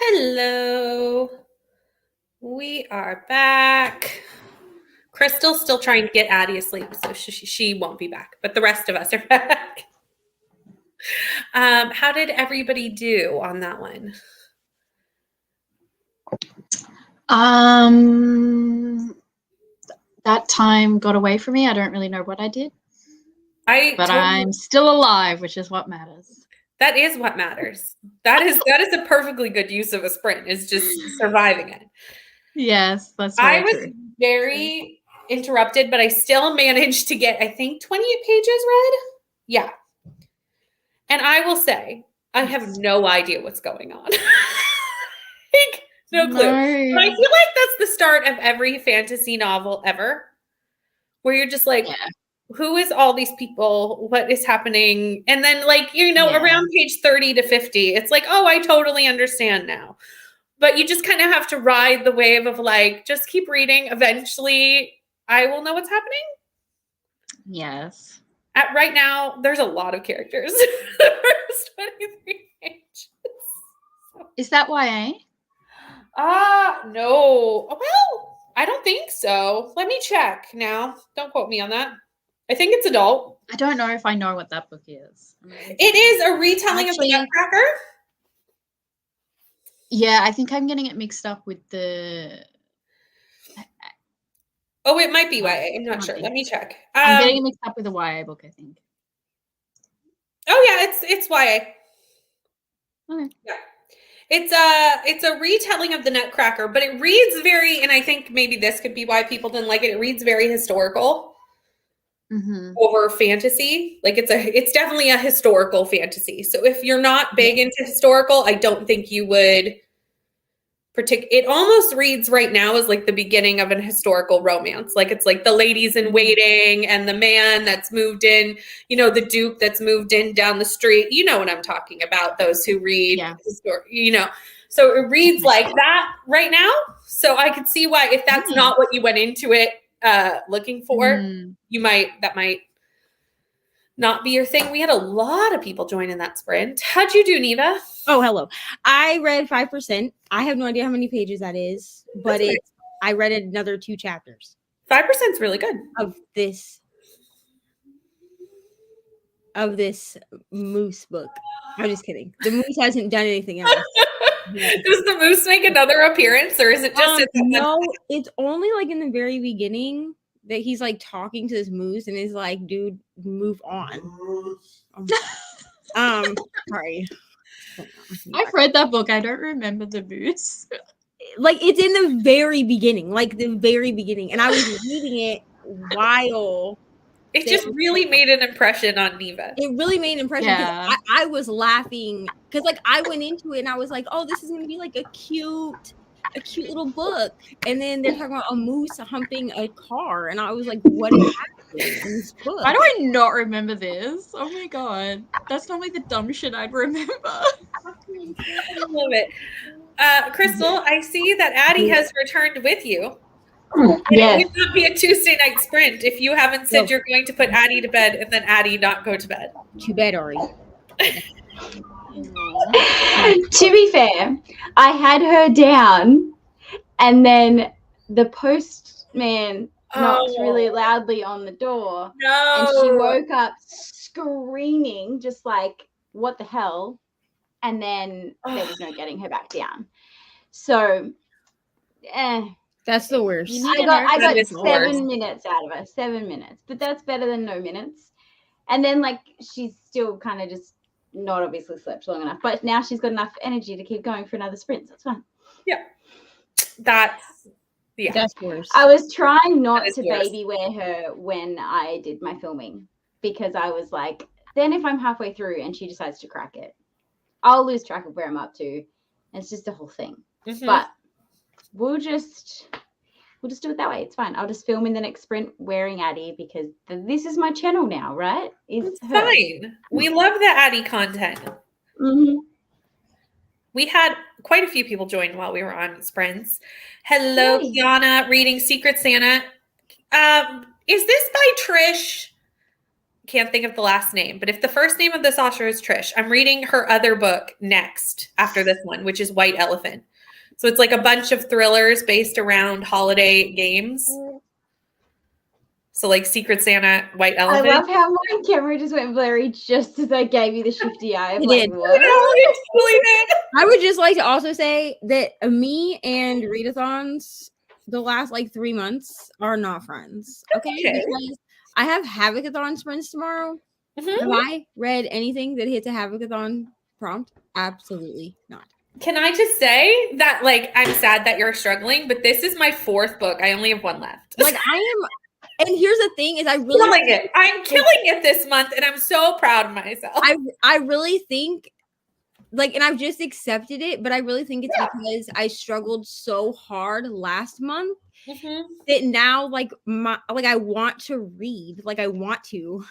Hello. We are back. Crystal's still trying to get Addie asleep, so she won't be back, but the rest of us are back. How did everybody do on that one? That time got away from me. I don't really know what I did, but I'm still alive, which is what matters. That is what matters. That is a perfectly good use of a sprint, is just surviving it. Yes, that's I very was true. very interrupted, but I still managed to get, I think, 28 pages read. Yeah. And I will say, I have no idea what's going on. Like, no clue. No. But I feel like that's the start of every fantasy novel ever, where you're just like, who is all these people? What is happening? And then, like, around page 30 to 50, it's like, oh, I totally understand now. But you just kind of have to ride the wave of, like, just keep reading. Eventually, I will know what's happening. Yes. Right now, there's a lot of characters. The first 23 pages. Is that YA? No. Well, I don't think so. Let me check now. Don't quote me on that. I think it's adult. I don't know if I know what that book is. It is a retelling of the Nutcracker. Yeah, I think I'm getting it mixed up with the... Oh, it might be YA. I'm not sure. Let me check. I'm getting it mixed up with a YA book, I think. Oh yeah, it's YA. Okay. Yeah. It's a retelling of the Nutcracker, but it reads very, and I think maybe this could be why people didn't like it. It reads very historical over fantasy. Like it's definitely a historical fantasy. So if you're not big into historical, I don't think you would it almost reads right now as like the beginning of an historical romance. Like it's like the ladies in waiting and the man that's moved in, the Duke that's moved in down the street. You know what I'm talking about, those who read, So it reads like that right now. So I could see why, if that's not what you went into it looking for, that might not be your thing. We had a lot of people join in that sprint. How'd you do, Neva? Oh, hello. I read 5%. I have no idea how many pages that is, but I read another 2 chapters. 5% is really good. Of this moose book. I'm just kidding. The moose hasn't done anything else. Does the moose make another appearance, or is it just no, it's only like in the very beginning that he's like talking to this moose and is like, dude, move on. Sorry. I've read that book. I don't remember the moose. Like it's in the very beginning, and I was reading it while it just really made an impression on Neva. It really made an impression because I was laughing because like I went into it and I was like, oh, this is gonna be like a cute little book, and then they're talking about a moose humping a car, and I was like, what is happening in this book? Why do I not remember this? Oh my god, that's not like the dumb shit I'd remember. I love it. Crystal, I see that Addie has returned with you. Yes. It would not be a Tuesday night sprint if you haven't said you're going to put Addie to bed and then Addie not go to bed. To bed, Ari. To be fair, I had her down, and then the postman knocked really loudly on the door. No. And she woke up screaming, just like, what the hell? And then there was no getting her back down. So, that's the worst. I got 7 minutes out of her, 7 minutes. But that's better than no minutes. And then, like, she's still kind of just not obviously slept long enough. But now she's got enough energy to keep going for another sprint. So that's fine. Yeah. That's worse. I was trying not to baby wear her when I did my filming, because I was like, then if I'm halfway through and she decides to crack it, I'll lose track of where I'm up to. It's just a whole thing. But we'll just do it that way. It's fine. I'll just film in the next sprint wearing Addie, because this is my channel now, right? It's fine. We love the Addie content. We had quite a few people join while we were on sprints. Hello, Kiana, reading Secret Santa. Is this by Trish? can't think of the last name, but if the first name of this author is Trish, I'm reading her other book next after this one, which is White Elephant. So it's like a bunch of thrillers based around holiday games. So like Secret Santa, White Elephant. I love how my camera just went blurry just as I gave you the shifty eye. I'm It like, did. what? I would just like to also say that me and readathons the last like 3 months are not friends. Okay. Because I have Havocathon sprints tomorrow. Mhm. Have I read anything that hits a Havocathon prompt? Absolutely not. Can I just say that like I'm sad that you're struggling, but this is my 4th book. I only have 1 left. Like I am, and here's the thing is I really killing it. I'm killing it this month, and I'm so proud of myself. I really think like, and I've just accepted it, but I really think it's because I struggled so hard last month that now like I want to read, like I want to,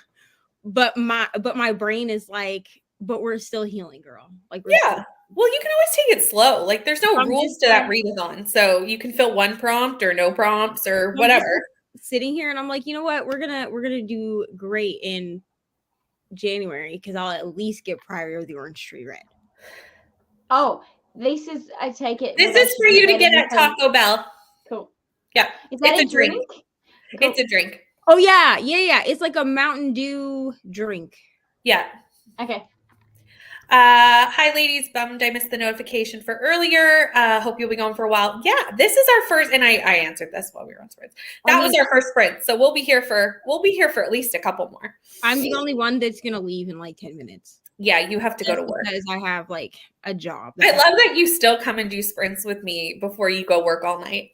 but my brain is like, but we're still healing, girl. Like Well, you can always take it slow. Like there's no I'm rules just to that like- readathon. So you can fill 1 prompt or no prompts or whatever. Sitting here and I'm like, you know what? We're gonna do great in January because I'll at least get Priory of the Orange Tree read. Oh, this is, I take it. This what I is should for be you to getting get at from- Taco Bell. Cool. Yeah. Is that It's a drink. Cool. It's a drink. Oh yeah. It's like a Mountain Dew drink. Yeah. Okay. Hi ladies, bummed I missed the notification for earlier. Hope you'll be going for a while. Yeah, this is our first, and I answered this while we were on sprints. That was our first sprint, so we'll be here for at least a couple more. I'm the only one that's gonna leave in like 10 minutes. Yeah, you have to go to work. Because I have like a job. I love that you still come and do sprints with me before you go work all night.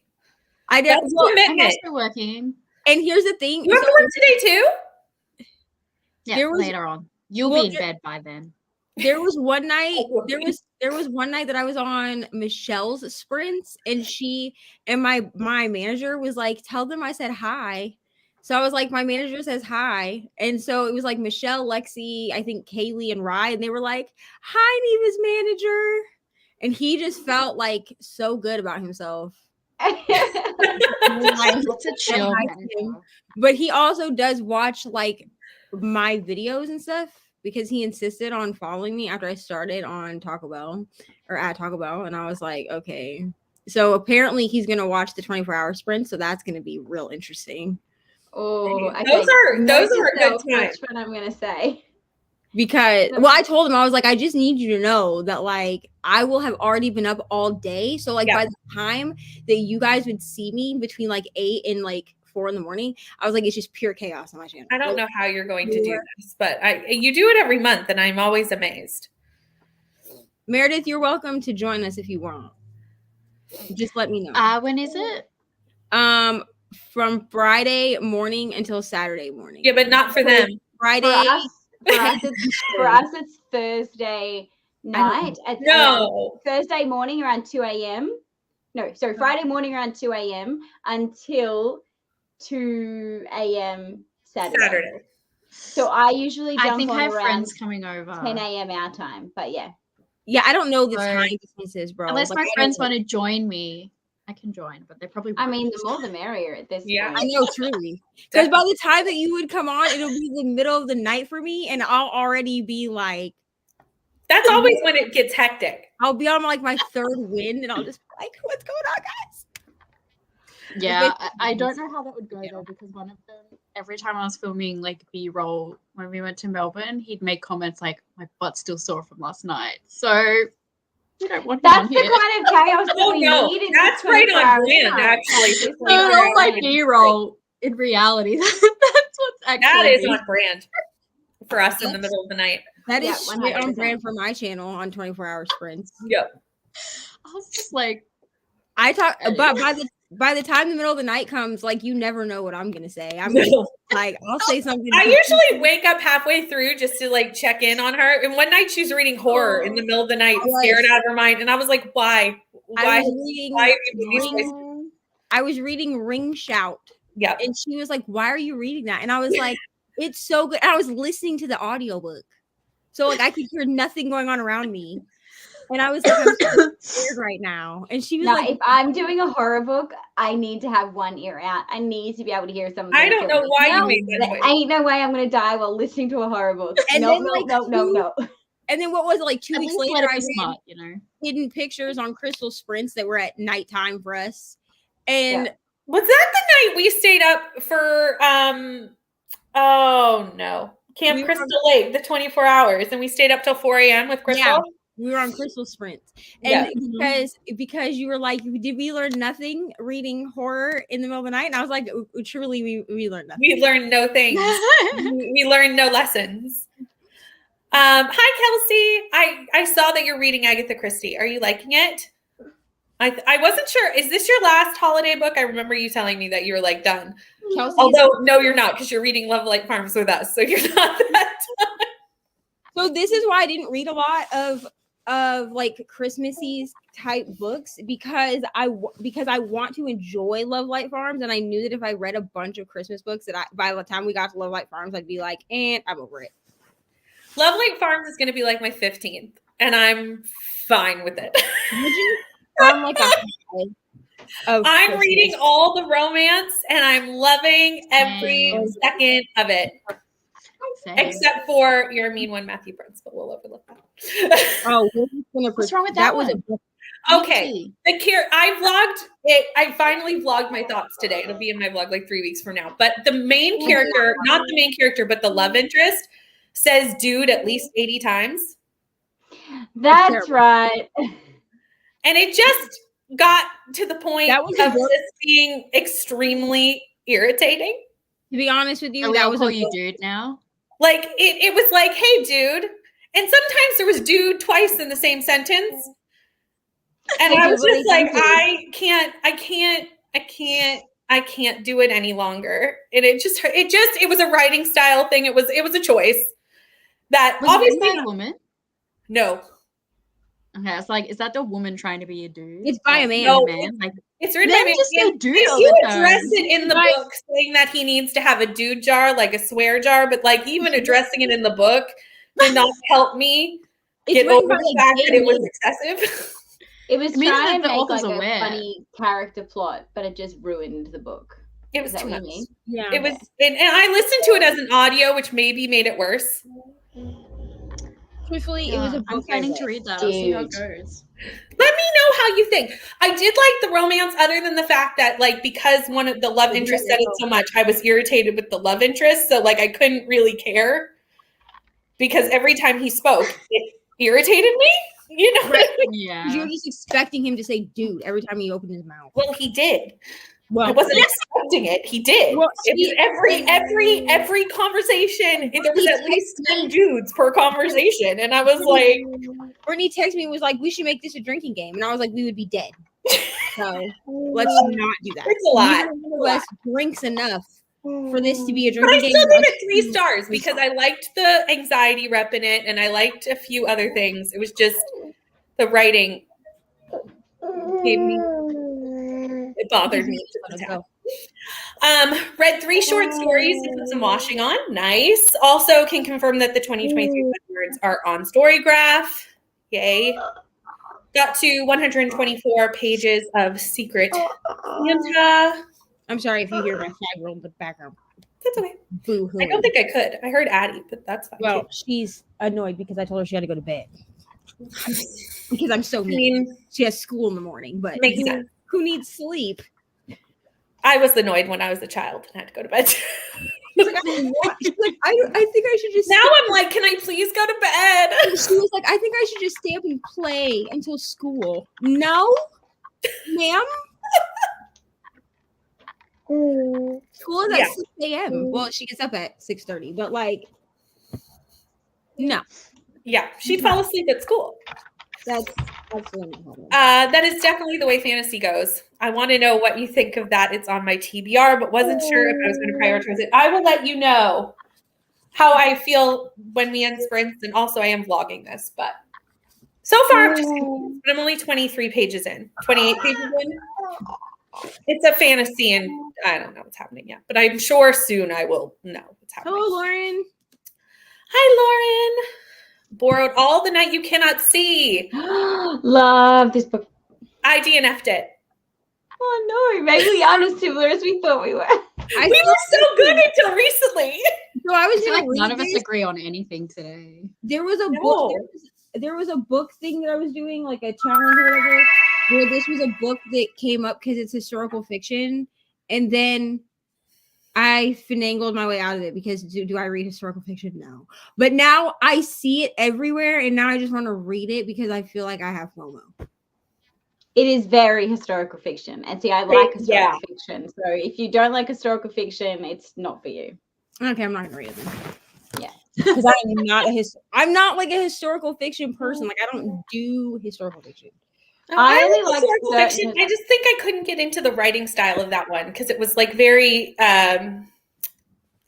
I did. That's Well, I'm commitment. also working. and here's the thing. You have to work today too? Yeah, There was- later on. You'll Well, be in bed by then. There was one night. There was one night that I was on Michelle's sprints, and she and my manager was like, "Tell them I said hi." So I was like, "My manager says hi," and so it was like Michelle, Lexi, I think Kaylee, and Rye, and they were like, "Hi, Neva's manager," and he just felt like so good about himself. It's a chill. I like him. But he also does watch like my videos and stuff because he insisted on following me after I started on Taco Bell or at Taco Bell. And I was like, okay. So apparently he's going to watch the 24-hour sprint. So that's going to be real interesting. Oh, okay. Those are a good time. That's what I'm gonna say. Because, well, I told him, I was like, I just need you to know that, like, I will have already been up all day. So, like, by the time that you guys would see me between, like, 8 and, like, 4 in the morning, I was like, it's just pure chaos on my channel. I don't Like, know how you're going to do this, but you do it every month, and I'm always amazed. Meredith, you're welcome to join us if you want. Just let me know. When is it? From Friday morning until Saturday morning. Yeah, but not for them. Friday. For us, it's Thursday night. At No. Thursday morning around 2 a.m. No, sorry, Friday morning around 2 a.m. until 2 a.m. Saturday. So I usually jump I think on I have around friends coming over. 10 a.m. our time, but yeah. Yeah, I don't know the So- time differences, bro. Unless Like, my I friends don't- want to join me, I can join, but they probably I won't. mean, the more the merrier at this Yeah. I point. know, truly. Because by the time that you would come on, it'll be the middle of the night for me, and I'll already be like, That's always when it gets hectic. I'll be on like my third wind, and I'll just be like, what's going on, guys? Yeah, I don't know how that would go though, because one of them, every time I was filming like B-roll when we went to Melbourne, he'd make comments like, "My butt's still sore from last night." So we don't want him That's on the here. kind of chaos that Oh we no, need. In that's this right on 24-hour brand, time. actually. This No, is not like right. B-roll. In reality, that's what's actually. That is being- on brand for us in the middle of the night. That is Yeah, straight on 100%. brand for my channel on 24-hour sprints. Yep. I was just like, I talk, but by the time the middle of the night comes, like you never know what I'm gonna say. I'm just, like, I'll say something. I usually wake up halfway through just to like check in on her. And one night she was reading horror in the middle of the night, Yes. scared out of her mind. And I was like, why? I was reading why are you doing these voices? I was reading Ring Shout, Yeah. and she was like, "Why are you reading that?" And I was like, "It's so good." And I was listening to the audiobook, so like I could hear nothing going on around me. And I was like, I'm so scared right now. And she was No, like, if I'm doing a horror book, I need to have one ear out. I need to be able to hear something. I don't know why you No, made that There choice. ain't no way I'm gonna die while listening to a horror book. And No, then, no, like, no. and then what was it, like 2 At weeks least later, let I it be read smart, you know. hidden pictures on Crystal Sprints that were at nighttime for us. And Yeah. Was that the night we stayed up for oh no, Camp We were Crystal Lake, the 24 hours, and we stayed up till 4 a.m. with Crystal? Yeah. we were on Crystal Sprints. And because you were like, did we learn nothing reading horror in the middle of the night? And I was like, truly, we learned nothing. We learned no things. We learned no lessons. Hi, Kelsey. I saw that you're reading Agatha Christie. Are you liking it? I wasn't sure. Is this your last holiday book? I remember you telling me that you were like done. Kelsey, Although, no, you're not, because you're reading Love Light Farms with us, so you're not that done. so this is why I didn't read a lot of like Christmassy type books because I want to enjoy Love Light Farms, and I knew that if I read a bunch of Christmas books that by the time we got to Love Light Farms, I'd be like, and I'm over it. Love Light Farms is going to be like my 15th, and I'm fine with it. I'm like I'm I'm reading all the romance, and I'm loving every Same. second of it, Same. except for You're a Mean One, Matthew Prince, but we'll overlook that. Oh, we're just gonna What's wrong with that was a one? book. Okay. I vlogged it. I finally vlogged my thoughts today. It'll be in my vlog like 3 weeks from now. But the main character, not the main character, but the love interest, says dude at least 80 times. That's terrible. right. And it just got to the point That was of a book- this being extremely irritating. To be honest with you, Are we that all was call a you book. dude now? Like it was like, hey, dude. And sometimes there was dude twice in the same sentence. And I was just like, I can't do it any longer. And it was a writing style thing. It was a choice that Was it obviously written by a woman? no. Okay, it's like, is that the woman trying to be a dude? It's by a man. No, Man, like, It's written men by just say dude all you the time. address it in the Right. book saying that he needs to have a dude jar, like a swear jar, but like even addressing it in the book did not help me get written over by the a fact gay that it was man. excessive. It was It means trying that to the make author's like aware. a funny character plot, but it just ruined the book. It was Is that too what much. you mean? Yeah. It was, and I listened to it as an audio, which maybe made it worse. Truthfully, it was a I'm book I planning read. to read that. I'll see how it Dude. goes. Let me know how you think. I did like the romance, other than the fact that, like, because one of the love interest said it so much, I was irritated with the love interest. So, like, I couldn't really care because every time he spoke, it irritated me. You know? Right. Yeah. You were just expecting him to say "dude" every time he opened his mouth. Well, he did. I Well, wasn't expecting it. He did. Well, It was every conversation. There was at least 10 dudes per conversation, and I was like, Brittany texted me and was like, "We should make this a drinking game," and I was like, "We would be dead." So let's not do that. It's a lot. Neither one of us drinks enough for this to be a But I drinking still game. gave it 3 stars because I liked the anxiety rep in it, and I liked a few other things. It was just the writing gave me. It bothered me. Let's go. Read 3 short stories to put some washing on. Nice. Also can confirm that the 2023 words are on Storygraph. Yay. Got to 124 pages of Secret Santa. I'm sorry if you hear my 5-year-old in the background. That's okay. Boo hoo. I don't think I could. I heard Addie, but that's fine. Well, too. she's annoyed because I told her she had to go to bed. Because I'm so I mean. mean, She has school in the morning, but makes sense. who needs sleep? I was annoyed when I was a child and had to go to bed. She's like, she's like, I think I should just Now I'm like, can I please go to bed? She was like, I think I should just stay up and play until school. No, ma'am. School is at Yeah. 6 a.m. Well, she gets up at 6:30, but like, no, Yeah, she'd fall asleep at school. that's absolutely not. That is definitely the way fantasy goes. I want to know what you think of that. It's on my TBR, but wasn't sure if I was going to prioritize it. I will let you know how I feel when we end sprints, and also I am vlogging this, but so far I'm just confused, but I'm only 23 pages in, 28 pages in. It's a fantasy, and I don't know what's happening yet, but I'm sure soon I will know what's happening. Hello, Lauren. Hi, Lauren. Borrowed all the night you cannot see. Love this book. I DNF'd it. Oh no, maybe we aren't as similar as we thought we were. We were so good until recently. So I was I feel gonna like none read of us this. agree on anything today. There was a No. book. There was a book thing that I was doing, like a challenge or whatever, where this was a book that came up because it's historical fiction, and then I finagled my way out of it because do I read historical fiction? No, but now I see it everywhere, and now I just want to read it because I feel like I have FOMO. It is very historical fiction. And see, I like historical fiction. So if you don't like historical fiction, it's not for you. Okay, I'm not gonna read it then. Yeah. Because I'm not I'm not like a historical fiction person. Like I don't do historical fiction. I only like like historical certain- fiction. I just think I couldn't get into the writing style of that one because it was like very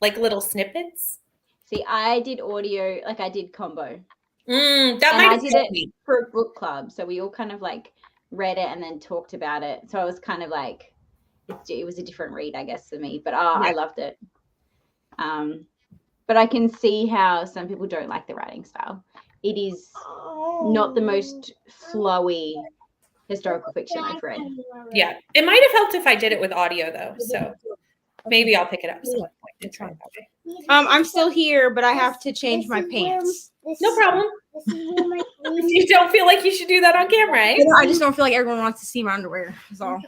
like little snippets. See, I did audio, like I did combo That And might I have did helped it me. for a book club. So we all kind of like read it and then talked about it. So I was kind of like, it was a different read, I guess, for me. But I loved it. But I can see how some people don't like the writing style. It is not the most flowy historical fiction I've read. Yeah, it might have helped if I did it with audio though. So maybe I'll pick it up at some point and try it that way. I'm still here, but I have to change my pants. No problem. This is where my You don't feel like you should do that on camera, eh? I just don't feel like everyone wants to see my underwear. That's all.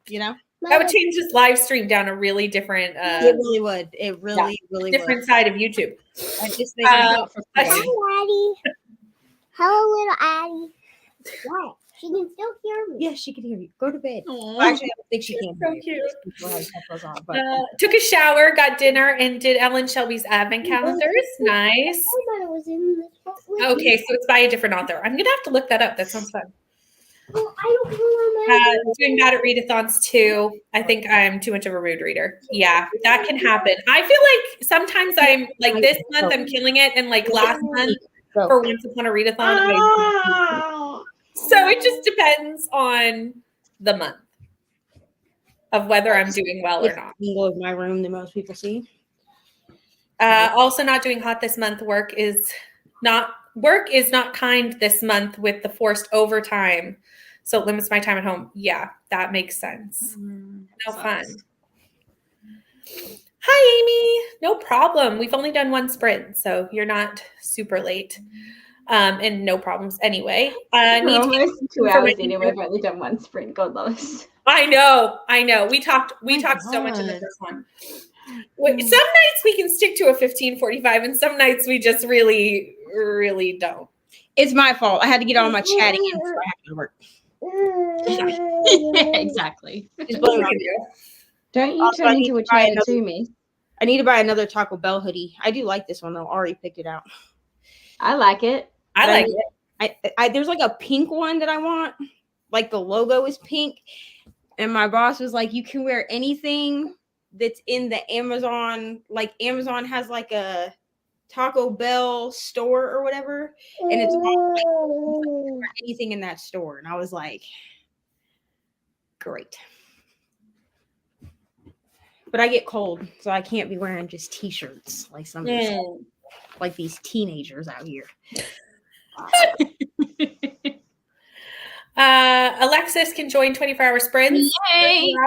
You know? That would change this live stream down a really different, It really would. It really different would. side of YouTube. I just think Hi, Addie. Hello, little Addie. wow. She can still hear me. Yeah, she can hear you. Go to bed. Aw. Well, actually, I don't think she can. So hear cute. you. People have headphones on, but Took a shower, got dinner, and did Ellen Shelby's advent calendars. Nice. I thought it was in this book with Okay, so it's by a different author. I'm gonna have to look that up. That sounds fun. Well, I don't remember. Doing bad at readathons too. I think I'm too much of a rude reader. Yeah, that can happen. I feel like sometimes I'm like this month I'm killing it, and like last month for Once Upon a Readathon. So it just depends on the month of whether I'm doing well or not. angle of my room that most people see. Also not doing hot this month. Work is not kind this month with the forced overtime. So it limits my time at home. Yeah, that makes sense. No fun. Hi, Amy. No problem. We've only done one sprint, so you're not super late. And no problems anyway. We're almost 2 hours in and we've only done one sprint. God love us. I know. We talked so much in the God. first one. Some nights we can stick to a 15:45 and some nights we just really, really don't. It's my fault. I had to get all my chatting in before I had to work. Yeah, exactly. Just blame it on you. Don't you Also, turn I need into a to buy chatter another- too, miss? I need to buy another Taco Bell hoodie. I do like this one though. Already picked it out. I like it. I But like it. I there's like a pink one that I want. Like the logo is pink. And my boss was like, you can wear anything that's in the Amazon. Like Amazon has like a Taco Bell store or whatever. And it's on, like, anything in that store. And I was like, great. But I get cold, so I can't be wearing just t-shirts like some like these teenagers out here. Alexis can join 24-hour sprints. Yay! 4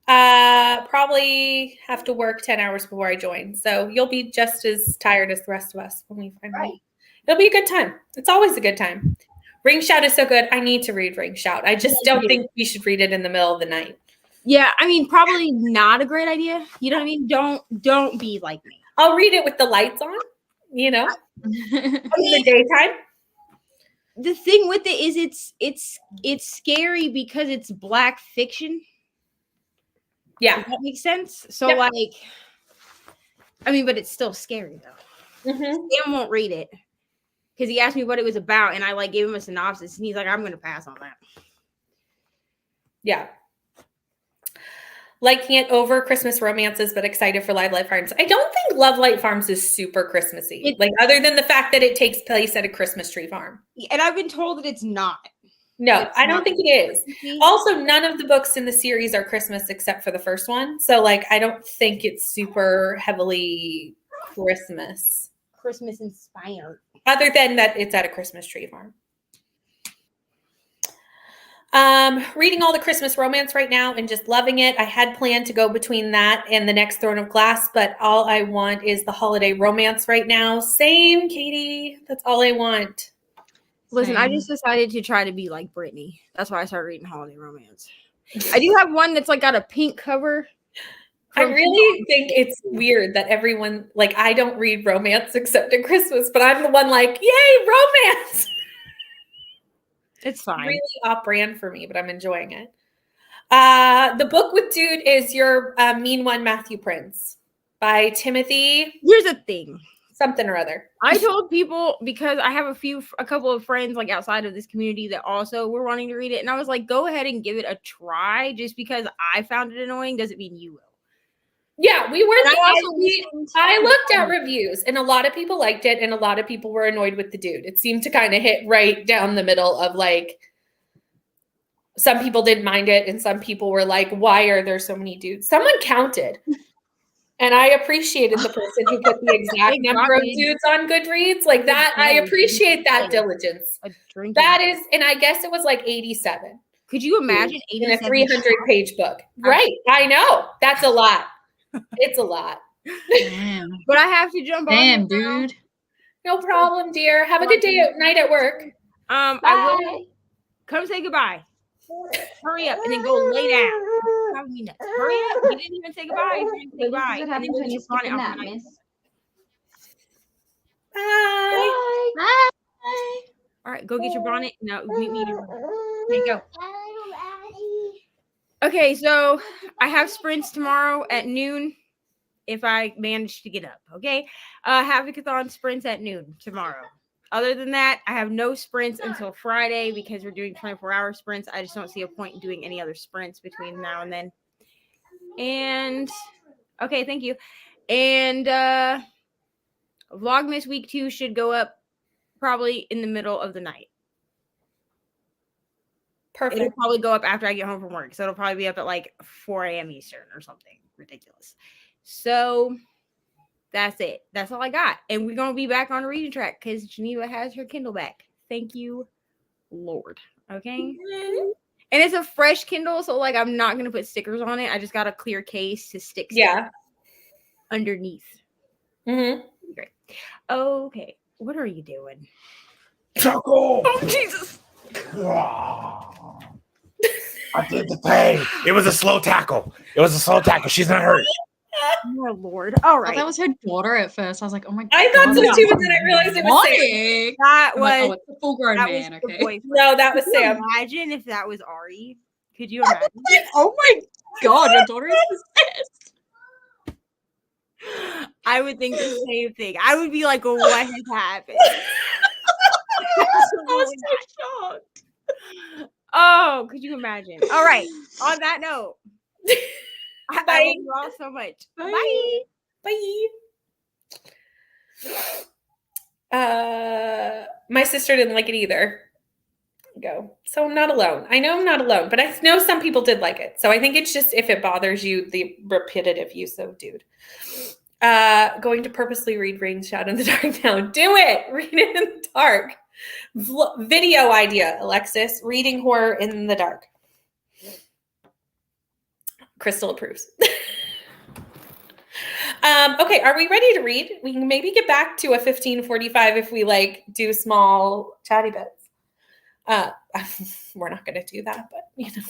hours. Probably have to work 10 hours before I join. So you'll be just as tired as the rest of us when we finally. It'll be a good time. It's always a good time. Ring Shout is so good. I need to read Ring Shout. I just don't think we should read it in the middle of the night. Yeah, I mean, probably not a great idea. You know what I mean? Don't be like me. I'll read it with the lights on, in the daytime. The thing with it is it's scary because it's Black fiction. Yeah. Does that make sense? So Yep. like, I mean, but it's still scary though. Mm-hmm. Sam won't read it because he asked me what it was about, and I like gave him a synopsis, and he's like, "I'm gonna pass on that." Yeah. Liking it over Christmas romances, but excited for Live Light Farms. I don't think Love Light Farms is super Christmassy. Like, other than the fact that it takes place at a Christmas tree farm. And I've been told that it's not. No, It's I don't not think it is. Christmassy. Also, none of the books in the series are Christmas except for the first one. So, like, I don't think it's super heavily Christmas. Christmas inspired. Other than that, it's at a Christmas tree farm. Reading all the Christmas romance right now and just loving it. I had planned to go between that and The Next Throne of Glass, but all I want is the holiday romance right now. Same, Katie. That's all I want. Listen, I Same. just decided to try to be like Brittany. That's why I started reading holiday romance. I do have one that's like got a pink cover. I really think it's weird that everyone, like, I don't read romance except at Christmas, but I'm the one like, yay, romance. It's fine. Really off brand for me, but I'm enjoying it. The book with Dude is Your Mean One, Matthew Prince by Timothy Here's the thing. something or other. I told people because I have a couple of friends like outside of this community that also were wanting to read it. And I was like, go ahead and give it a try. Just because I found it annoying doesn't mean you will. Yeah, we were. And I looked at reviews, and a lot of people liked it, and a lot of people were annoyed with the dude. It seemed to kind of hit right down the middle of like, some people didn't mind it, and some people were like, "Why are there so many dudes?" Someone counted, and I appreciated the person who put the exact number of dudes on Goodreads. Like that, I appreciate that diligence. That is, and I guess it was like 87. Could you imagine in a 300-page book? Right, I know that's a lot. It's a lot. Damn. But I have to jump on. Damn, dude. No problem, dear. Have a good night at work. I will come say goodbye. Hurry up and then go lay down. Driving me nuts. Hurry up. You didn't even say goodbye. You didn't say goodbye. This is what happens when you skip a nap, miss. Bye. Bye. All right, go get your bonnet. Now meet me. Okay, go. Okay, so I have sprints tomorrow at noon if I manage to get up. Okay, Havocathon sprints at noon tomorrow. Other than that, I have no sprints until Friday because we're doing 24-hour sprints. I just don't see a point in doing any other sprints between now and then. And okay, thank you. And Vlogmas week 2 should go up probably in the middle of the night. Perfect. It'll probably go up after I get home from work. So it'll probably be up at like 4 a.m. Eastern or something ridiculous. So that's it. That's all I got. And we're going to be back on a reading track because Geneva has her Kindle back. Thank you, Lord. Okay. Mm-hmm. And it's a fresh Kindle. So like, I'm not going to put stickers on it. I just got a clear case to stick underneath. Mm-hmm. Great. Okay. What are you doing? Chuckle! Oh, Jesus. I did the thing. It was a slow tackle. She's not hurt. Oh, Lord. All I right. thought that was her daughter at first. I was like, oh my god. I thought so too, but then I realized it was Sam. Sam. That I'm like, was, oh, it's a full grown that man, was the okay. boyfriend. No, that was Could you Sam. imagine if that was Ari? Could you imagine? Oh my god, your daughter is possessed. I would think the same thing. I would be like, well, what has happened? I was so shocked. Oh, could you imagine? All right. On that note, I love Bye. you all so much. Bye. Bye. My sister didn't like it either. So I'm not alone. I know I'm not alone, but I know some people did like it. So I think it's just if it bothers you, the repetitive use of dude. Going to purposely read Rain Shot in the Dark now. Do it. Read it in the dark. Video idea, Alexis. Reading horror in the dark. Crystal approves. Okay, are we ready to read? We can maybe get back to a 15:45 if we like do small chatty bits. We're not going to do that, but you know,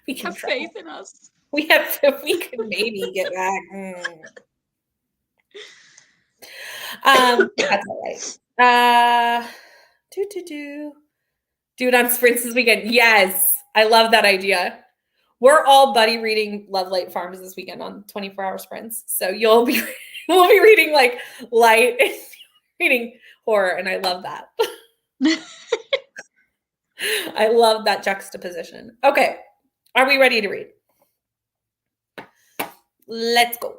we can Have try. faith in us. We could maybe get back. That's all right. Dude on sprints this weekend. Yes, I love that idea. We're all buddy reading Love Light Farms this weekend on 24-hour sprints. So we'll be reading like light and reading horror, and I love that. I love that juxtaposition. Okay, are we ready to read? Let's go.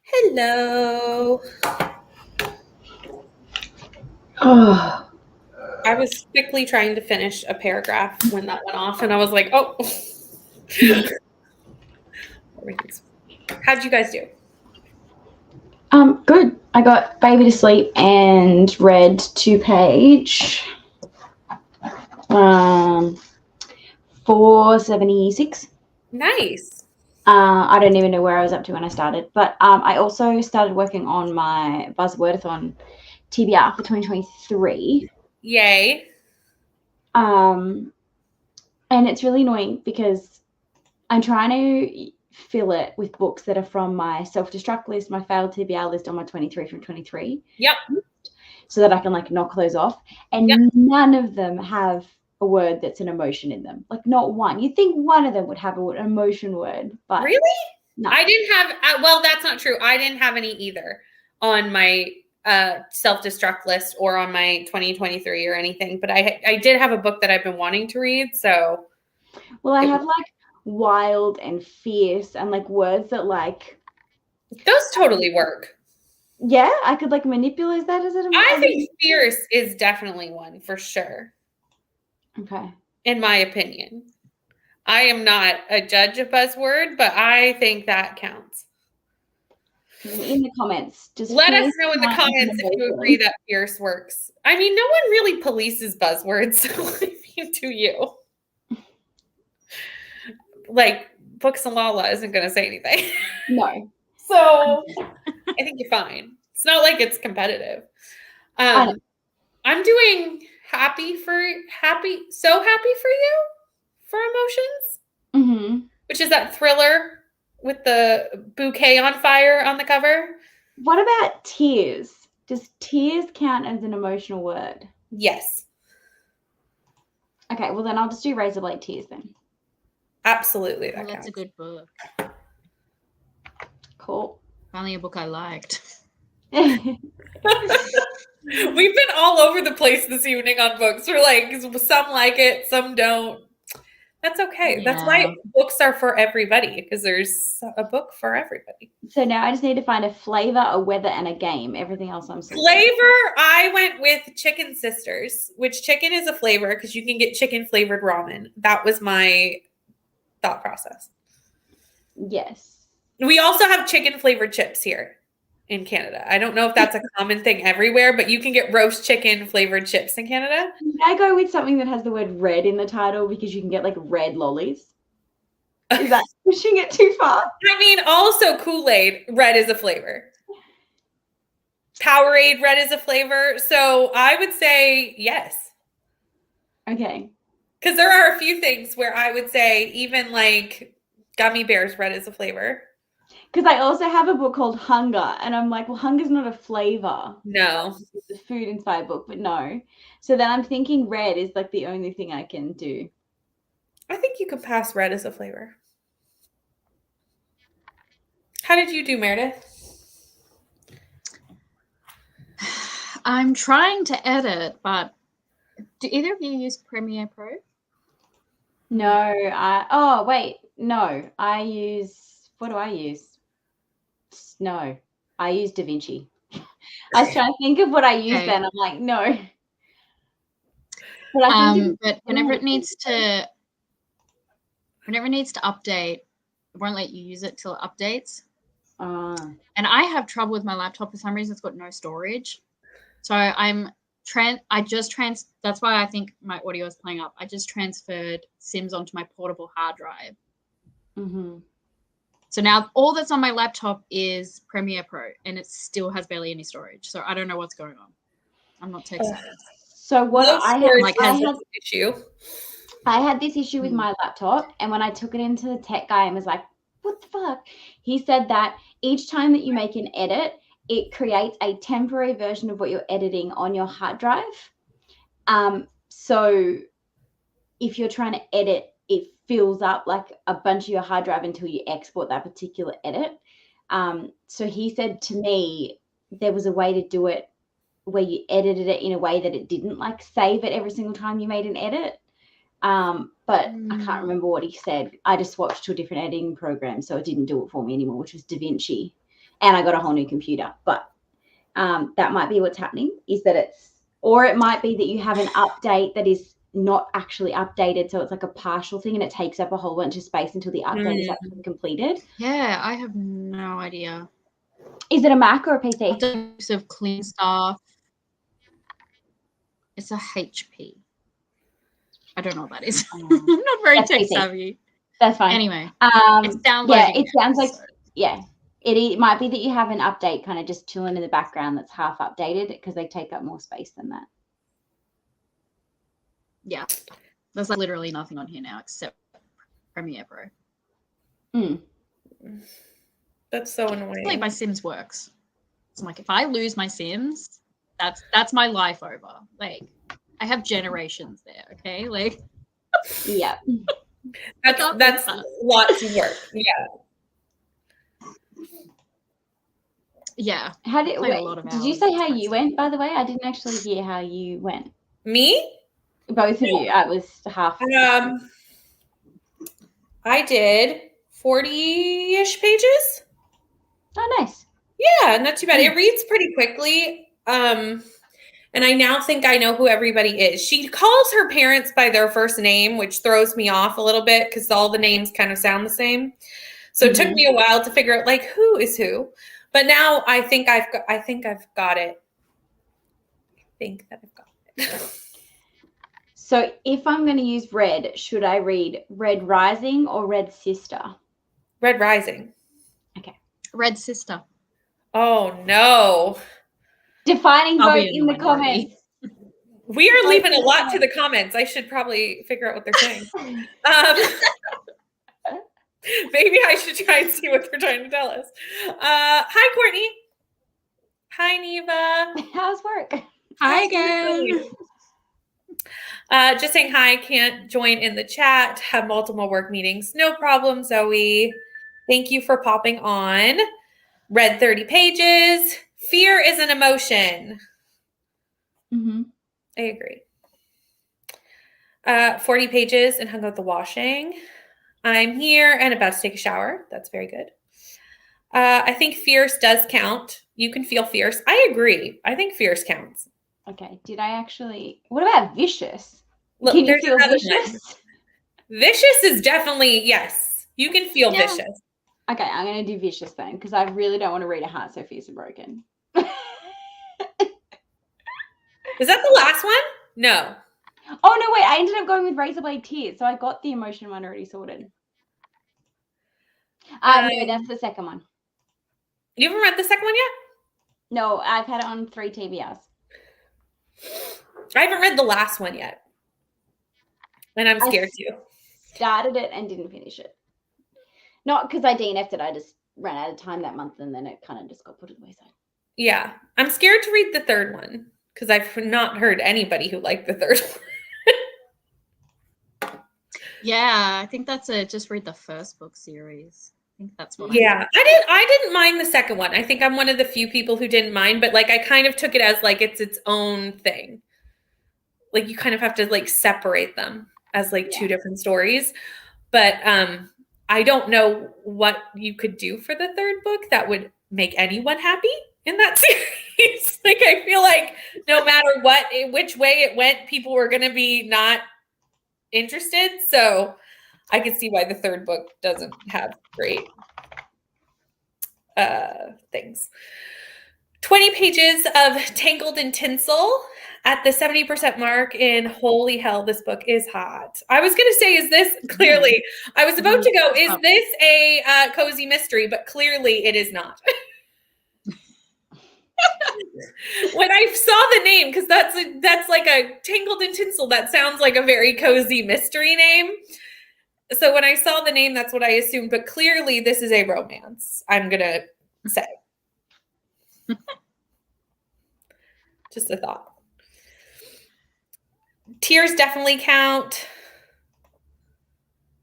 Hello. Oh, I was quickly trying to finish a paragraph when that went off, and I was like, oh. How'd you guys do? good. I got baby to sleep and read 2 page 476. Nice. I don't even know where I was up to when I started, but I also started working on my Buzzwordathon TBR for 2023. Yay. And it's really annoying because I'm trying to fill it with books that are from my self-destruct list, my failed TBR list on my 23 from 23. Yep. So that I can like knock those off. And Yep. none of them have a word that's an emotion in them. Like not one. You'd think one of them would have an emotion word, but Really? no. I didn't have, well, that's not true. I didn't have any either on my self-destruct list or on my 2023 or anything, but I did have a book that I've been wanting to read, so. Well, I have like wild and fierce and like words that like. Those totally work. Yeah, I could like manipulate that as an emotion. I think fierce is definitely one for sure, Okay. in my opinion. I am not a judge of buzzword, but I think that counts. In the comments, just Let us please know in the comment comments if you emotion. agree that fierce works. I mean, no one really polices buzzwords, so I mean, do you? Like, Books and Lala isn't going to say anything. No. So I think you're fine. It's not like it's competitive. I know. I'm doing so happy for you for emotions, Mm-hmm. which is that thriller with the bouquet on fire on the cover. What about tears? Does tears count as an emotional word? Yes, Okay, well then I'll just do razor blade tears then. absolutely. Well, That that's a counts. good book. Cool. Finally, a book I liked. We've been all over the place this evening on books. We're like, some like it, some don't. That's okay. That's why Yeah. books are for everybody, because there's a book for everybody. So now I just need to find a flavor, a weather, and a game. Everything else I'm sorting. Flavor, I went with Chicken Sisters, which chicken is a flavor because you can get chicken flavored ramen. That was my thought process. Yes. We also have chicken flavored chips here in Canada. I don't know if that's a common thing everywhere, but you can get roast chicken flavored chips in Canada. Can I go with something that has the word red in the title because you can get like red lollies? Is that pushing it too far? I mean, also Kool-Aid, red is a flavor. Powerade, red is a flavor. So I would say yes. Okay. Because there are a few things where I would say even like gummy bears, red is a flavor. Because I also have a book called Hunger, and I'm like, well, hunger's not a flavor. No. It's a food inspired book, but no. So then I'm thinking red is like the only thing I can do. I think you could pass red as a flavor. How did you do, Meredith? I'm trying to edit, but do either of you use Premiere Pro? No, I use, what do I use? No, I use DaVinci. I was trying to think of what I used Okay. then. I'm like, no. But I think But whenever it needs to update, it won't let you use it till it updates. And I have trouble with my laptop for some reason. It's got no storage. So that's why I think my audio is playing up. I just transferred Sims onto my portable hard drive. mm-hmm. So now all that's on my laptop is Premiere Pro, and it still has barely any storage. So I don't know what's going on. I'm not tech savvy. So what Low I storage had, is an issue. I had this issue with my laptop, and when I took it into the tech guy and was like, what the fuck? He said that each time that you make an edit, it creates a temporary version of what you're editing on your hard drive. So if you're trying to edit, it fills up like a bunch of your hard drive until you export that particular edit. So he said to me, there was a way to do it where you edited it in a way that it didn't like save it every single time you made an edit. But I can't remember what he said. I just switched to a different editing program, so it didn't do it for me anymore, which was DaVinci. and I got a whole new computer. But that might be what's happening, is that it might be that you have an update that is not actually updated, so it's like a partial thing and it takes up a whole bunch of space until the update is actually completed. Yeah, I have no idea. Is it a Mac or a PC? Types of clean stuff. It's a HP. I don't know what that is. I'm not very That's tech PC. savvy. That's fine. Anyway, it's downloading. Yeah, it sounds like so. it might be that you have an update kind of just chilling in the background that's half updated, because they take up more space than that. Yeah, there's like literally nothing on here now except Premiere Pro. That's so Like annoying. my Sims works. So like if I lose my Sims, that's my life over. Like I have generations there. Okay, like Yeah. That's lots of work. Yeah. yeah. How did Played a lot of did you hours. say how you went, by the way? I didn't actually hear how you went. Me? Both of you. It was half. I did 40-ish pages. Oh, nice. Yeah, not too bad. It reads pretty quickly. And I now think I know who everybody is. She calls her parents by their first name, which throws me off a little bit because all the names kind of sound the same. So it took me a while to figure out like who is who. But now I think I've got it. I think that I've got it. So if I'm going to use red, should I read Red Rising or Red Sister? Red Rising. Red Sister. Oh no. Defining I'll vote be in in the the minority. comments. We are leaving a lot to the comments. I should probably figure out what they're saying. Maybe I should try and see what they're trying to tell us. Hi, Courtney. Hi, Neva. How's work? Hi again. Just saying hi. Can't join in the chat. Have multiple work meetings. No problem, Zoe. Thank you for popping on. Read 30 pages. Fear is an emotion. Mm-hmm. I agree. 40 pages and hung out the washing. I'm here and about to take a shower. That's very good. I think fierce does count. You can feel fierce. I agree. I think fierce counts. Okay. Did I actually? What about vicious? Look, Can you there's feel another vicious? one. Vicious is definitely, yes. You can feel Yeah. vicious. Okay, I'm going to do vicious then, because I really don't want to read A Heart So Fierce and Broken. Is that the last one? No. Oh, no, wait. I ended up going with Razorblade Tears, so I got the emotion one already sorted. No, that's the second one. You haven't read the second one yet? No, I've had it on 3 TBRs. I haven't read the last one yet. And I'm scared to. Started it and didn't finish it. Not because I DNF'd it. I just ran out of time that month, and then it kind of just got put to the wayside. Yeah. I'm scared to read the third one because I've not heard anybody who liked the third one. Yeah, I think that's it. Just read the first book series. I think that's what. Yeah. I didn't mind the second one. I think I'm one of the few people who didn't mind, but like I kind of took it as like it's its own thing. Like you kind of have to like separate them as like two different stories. But I don't know what you could do for the third book that would make anyone happy in that series. Like I feel like no matter which way it went, people were going to be not interested. So I can see why the third book doesn't have great things. 20 pages of Tangled in Tinsel at the 70% mark, and holy hell, this book is hot. I was going to say, is this clearly, I was about to go, is this a cozy mystery? But clearly it is not. When I saw the name, because that's like a Tangled in Tinsel, that sounds like a very cozy mystery name. So when I saw the name, that's what I assumed. But clearly this is a romance, I'm going to say. Just a thought. Tears definitely count.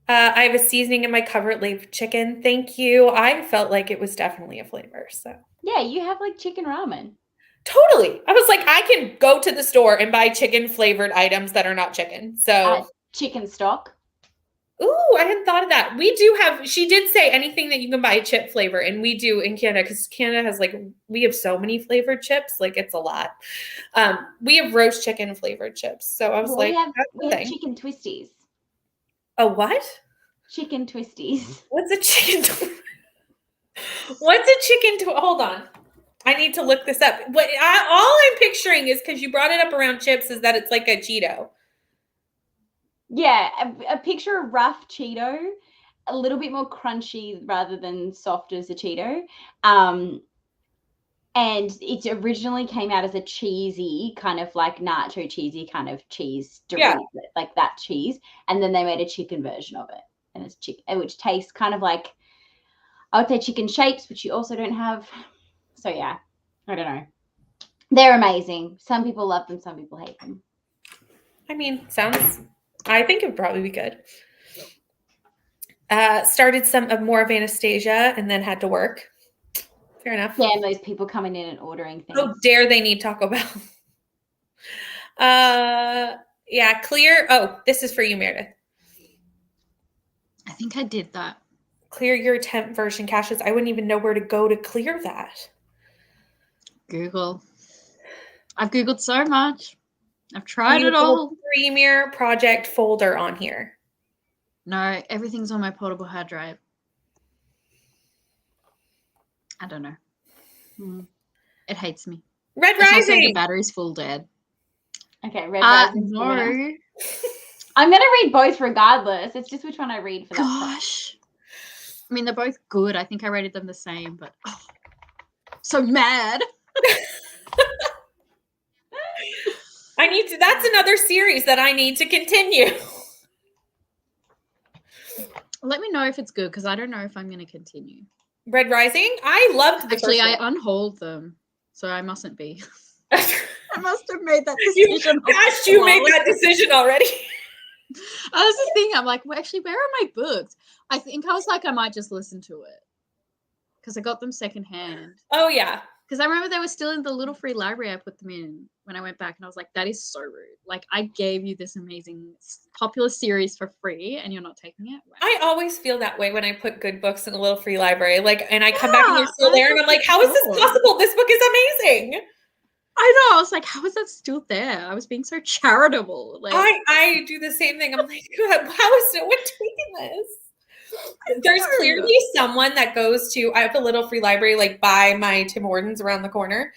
I have a seasoning in my covered leaf chicken. Thank you. I felt like it was definitely a flavor. So Yeah, you have like chicken ramen. totally. I was like, I can go to the store and buy chicken flavored items that are not chicken. So Chicken stock. Ooh, I hadn't thought of that. We do have, she did say anything that you can buy chip flavor, and we do in Canada, because Canada has like, we have so many flavored chips, like it's a lot. We have roast chicken flavored chips. So I was Well, like, we have that's a thing. chicken twisties. A what? Chicken twisties. What's a chicken? What's a chicken? Hold on. I need to look this up. All I'm picturing is, because you brought it up around chips, is that it's like a Cheeto. Yeah, a picture of rough Cheeto, a little bit more crunchy rather than soft as a Cheeto. And it originally came out as a cheesy, kind of like nacho cheesy kind of cheese, Yeah. like that cheese. And then they made a chicken version of it. And it's chicken, which tastes kind of like, I would say chicken shapes, which you also don't have. So yeah, I don't know. They're amazing. Some people love them, some people hate them. I mean, I think it would probably be good. Started some more of Anastasia and then had to work. Fair enough. Damn, those people coming in and ordering things. Oh, dare they need Taco Bell. Yeah, clear. Oh, this is for you, Meredith. I think I did that. Clear your temp version caches. I wouldn't even know where to go to clear that. Google. I've Googled so much. I've tried You it all. Premiere project folder on here. No, everything's on my portable hard drive. I don't know. It hates me. Red It's also the Rising. battery's full dead. Okay, Red Rising's the winner. No. I'm going to read both regardless. It's just which one I read for that. Gosh. I mean, they're both good. I think I rated them the same, but so mad. That's another series that I need to continue. Let me know if it's good, because I don't know if I'm going to continue. Red Rising? I loved the Actually, first I one. unhauled them, so I mustn't be. I must have made that You decision. made that decision already. I was just thinking, I'm like, well, actually, where are my books? I think I was like, I might just listen to it, because I got them secondhand. Oh, yeah. Because I remember they were still in the little free library I put them in when I went back, and I was like, that is so rude. Like, I gave you this amazing popular series for free, and you're not taking it? Wow. I always feel that way when I put good books in a little free library. Like, and I come back and they're still there, and I'm like, how is this possible? This book is amazing. I know. I was like, how is that still there? I was being so charitable. Like, I do the same thing. I'm like, God, how is no one taking this? There's clearly someone that goes to, I have a little free library like by my Tim Hortons around the corner.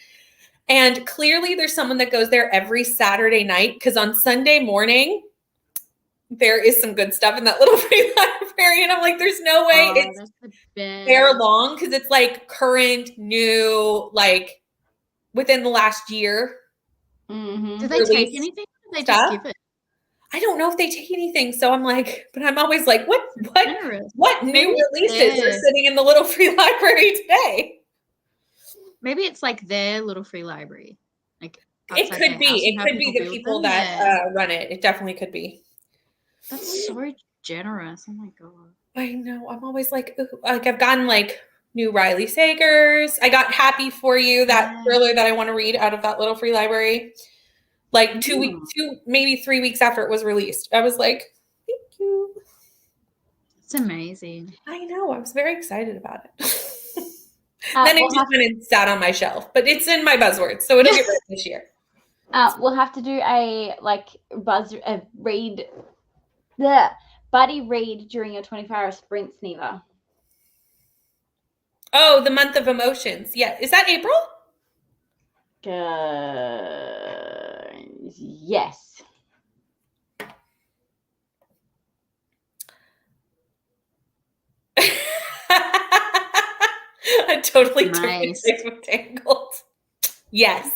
And clearly there's someone that goes there every Saturday night, because on Sunday morning, there is some good stuff in that little free library. And I'm like, there's no way it's there long, because it's like current, new, like within the last year. Mm-hmm. Do they take anything? Or do they just give it? I don't know if they take anything. So I'm like, but I'm always like, what new Maybe releases are sitting in the little free library today? Maybe it's like their little free library. Like it could be. It could be the people that run it. It definitely could be. That's so generous. Oh my God. I know. I'm always like, ooh, like I've gotten like new Riley Sagers. I got Happy for You, that thriller that I want to read out of that little free library. Like 2 weeks, maybe 3 weeks after it was released. I was like, thank you. It's amazing. I know. I was very excited about it. Then it just went and sat on my shelf, but it's in my buzzwords, so it'll get read this year. We'll have to do a buddy read during your 24-hour sprint, Sneva. Oh, the month of emotions. Yeah. Is that April? Yes. I totally took Nice. it with Tangled. Yes.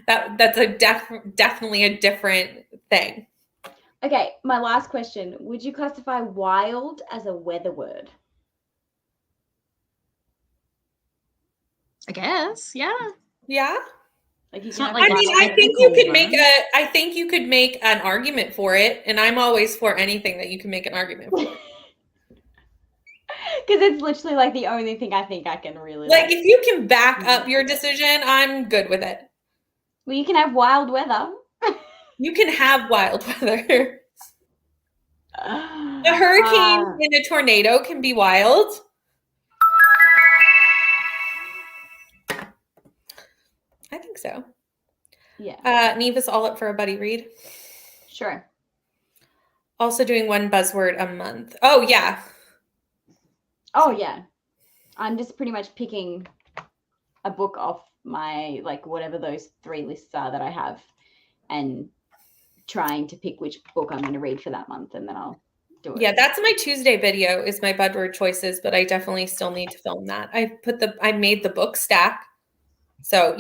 That's a definitely a different thing. Okay, my last question. Would you classify wild as a weather word? I guess. Yeah. Yeah. Like you It's can not have like I mean, it's I think you could technical, make an argument for it, and I'm always for anything that you can make an argument for. Because it's literally like the only thing I think I can really Like, if you can back up your decision, I'm good with it. Well, you can have wild weather. You can have wild weather. A hurricane and a tornado can be wild. I think so. Yeah. Neva's all up for a buddy read. Sure. Also doing one buzzword a month. Oh, yeah. Oh, yeah. I'm just pretty much picking a book off my, like, whatever those 3 lists are that I have and trying to pick which book I'm going to read for that month, and then I'll do it. Yeah, that's my Tuesday video is my budword choices, but I definitely still need to film that. I made the book stack. So,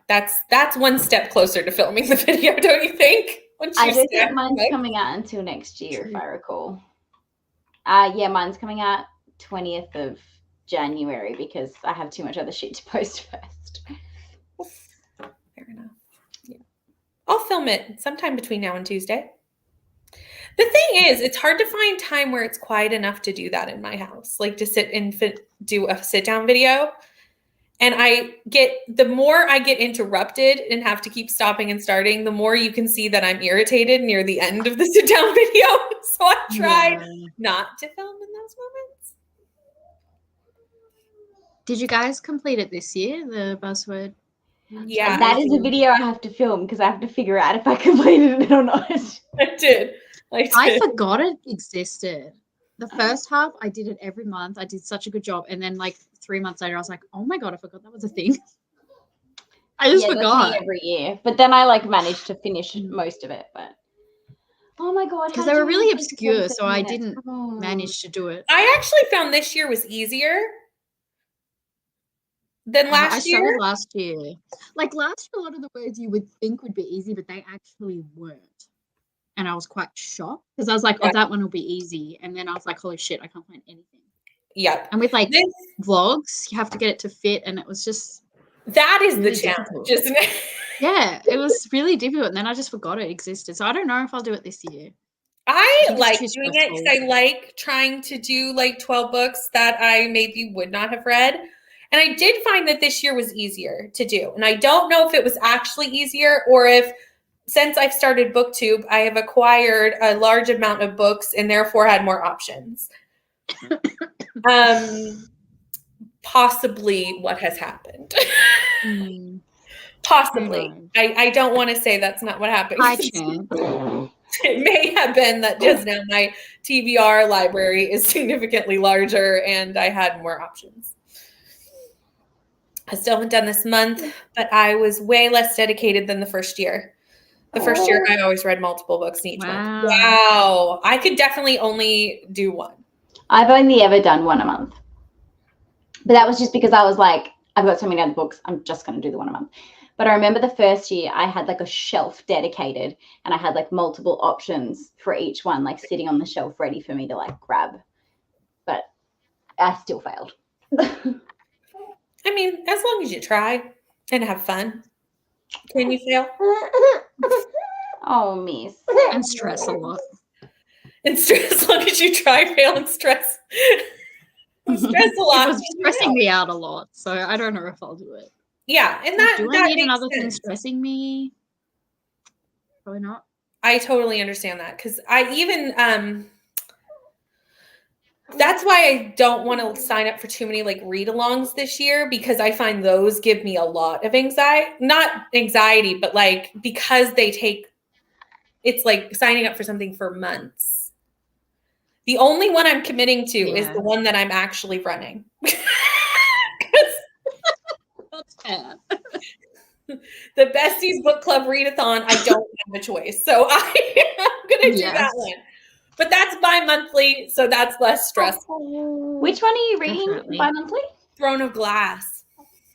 that's one step closer to filming the video, don't you think? I don't think mine's coming out until next year, if I recall. Yeah, mine's coming out 20th of January because I have too much other shit to post first. Fair enough. Yeah. I'll film it sometime between now and Tuesday. The thing is, it's hard to find time where it's quiet enough to do that in my house, like to sit and do a sit-down video. And the more I get interrupted and have to keep stopping and starting, the more you can see that I'm irritated near the end of the sit-down video. So I try not to film in those moments. Did you guys complete it this year, the buzzword? Yeah. That is a video I have to film because I have to figure out if I completed it or not. I did. I forgot it existed. The first half, I did it every month. I did such a good job. And then like 3 months later, I was like, oh my God, I forgot that was a thing. I just forgot. That's me every year. But then I managed to finish most of it. But oh my God. Because they were really obscure, so I didn't manage to do it. I actually found this year was easier than last year. I struggled last year. Like last year, a lot of the words you would think would be easy, but they actually weren't. And I was quite shocked because I was like, oh, that one will be easy. And then I was like, holy shit, I can't find anything. Yep. And with vlogs, you have to get it to fit. And it was just. That is really the challenge, isn't it? Yeah, it was really difficult. And then I just forgot it existed. So I don't know if I'll do it this year. I like doing it because I like trying to do 12 books that I maybe would not have read. And I did find that this year was easier to do. And I don't know if it was actually easier or if since I've started BookTube, I have acquired a large amount of books and therefore had more options. Possibly what has happened. Possibly. I don't want to say that's not what happened. It may have been that just now my TBR library is significantly larger and I had more options. I still haven't done this month, but I was way less dedicated than the first year. The first year, I always read multiple books in each month. Wow. I could definitely only do one. I've only ever done one a month. But that was just because I was like, I've got so many other books. I'm just going to do the one a month. But I remember the first year I had a shelf dedicated and I had multiple options for each one, sitting on the shelf ready for me to grab. But I still failed. I mean, as long as you try and have fun. Can you fail? Oh, miss. And stress a lot. And stress, as long as you try, fail, and stress. Stress a lot. It was stressing me out a lot, so I don't know if I'll do it. Yeah, and that do I need another thing stressing me? Probably not. I totally understand that because I even that's why I don't want to sign up for too many read-alongs this year because I find those give me a lot of anxiety. Not anxiety, but because they take, it's like signing up for something for months. The only one I'm committing to is the one that I'm actually running. That's bad. The Besties Book Club Readathon, I don't have a choice. So I'm going to do that one. But that's bi-monthly, so that's less stressful. Which one are you reading bi-monthly? Throne of Glass.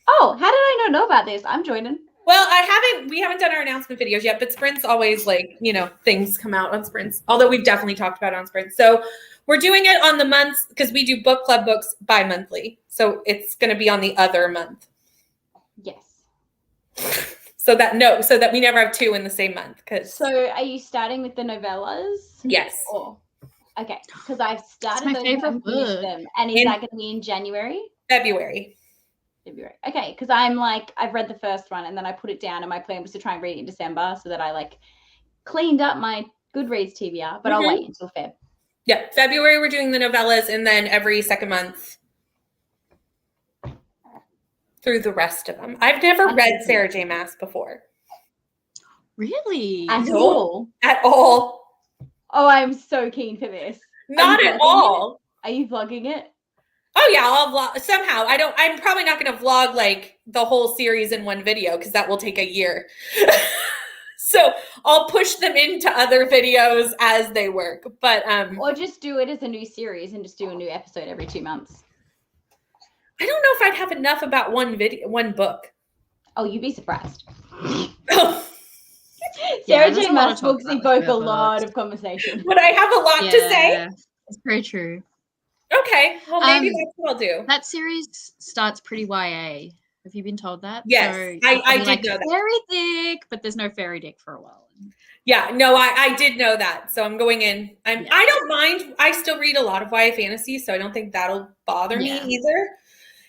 Oh, how did I not know about this? I'm joining. Well, we haven't done our announcement videos yet, but Sprint's always things come out on Sprints, although we've definitely talked about it on Sprint. So we're doing it on the months because we do book club books bi-monthly. So it's going to be on the other month. Yes. So that we never have two in the same month. So are you starting with the novellas? Yes. Okay, because I've started my those favorite and finished them. And is that going to be in January? February. Okay, because I've read the first one and then I put it down and my plan was to try and read it in December so that I cleaned up my Goodreads TBR, but I'll wait until Feb. Yeah, February we're doing the novellas, and then every second month through the rest of them. I've never read Sarah J. Maas before. Really? At No. all. At all. Oh, I'm so keen for this. Not at all. Are you vlogging it? Oh yeah, I'll vlog somehow. I'm probably not going to vlog like the whole series in one video because that will take a year. So I'll push them into other videos as they work. But Or just do it as a new series and just do a new episode every 2 months. I don't know if I'd have enough about one book. Oh, you'd be surprised. Oh, Sarah there's J. a lot Maas to talk books about with evoke her a lot books. of conversation. would I have a lot to say? It's very true. Okay, well maybe Um, that's what I'll do. That series starts pretty YA. Have you been told that? Yes, I it'll did be know that. Fairy dick, but there's no fairy dick for a while. Yeah, no, I did know that. So I'm going in. Yeah. I don't mind. I still read a lot of YA fantasy, so I don't think that'll bother me Yeah. either.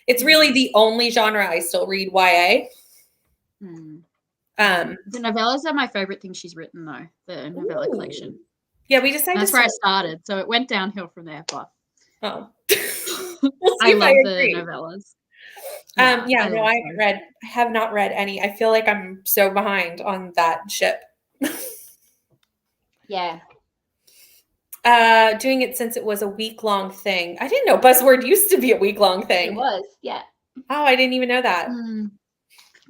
It's really the only genre I still read YA. Hmm. Um, The novellas are my favorite thing she's written, though. The novella Ooh. collection. yeah, we decided That's to where I started, so it went downhill from there. But Oh. We'll see I if love the agree. novellas. I love them. have not read any. I feel like I'm so behind on that ship. Yeah. Doing it since it was a week-long thing. I didn't know Buzzword used to be a week-long It thing. was, yeah. Oh, I didn't even know that. Hmm.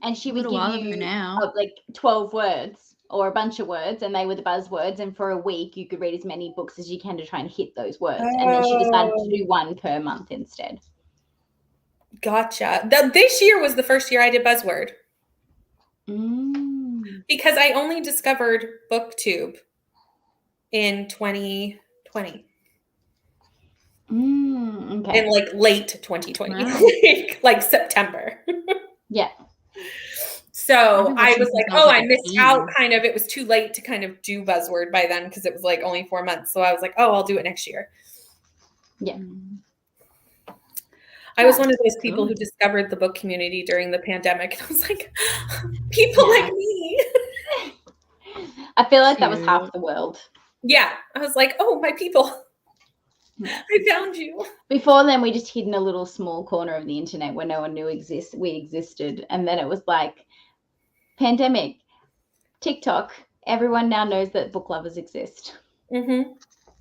And she A would little while give ago you now. like 12 words or a bunch of words, and they were the buzzwords. And for a week, you could read as many books as you can to try and hit those words. And then she decided to do one per month instead. Gotcha. This year was the first year I did Buzzword Mm. because I only discovered BookTube in 2020. Okay. In like late 2020, Wow. like September. Yeah. So been I watching was since like, I was oh, like I a missed teen. out kind of. It was too late to kind of do Buzzword by then because it was like only 4 months. So I was like, oh, I'll do it next year. Yeah. Hmm. I was one of those people Cool. who discovered the book community during the pandemic. And I was like, people Yeah. like me. I feel like that was Cute. half the world. Yeah. I was like, oh, my people. Yeah. I found you. Before then, we just hid in a little small corner of the internet where no one knew we existed. And then it was like, pandemic, TikTok, everyone now knows that book lovers exist. Mm-hmm.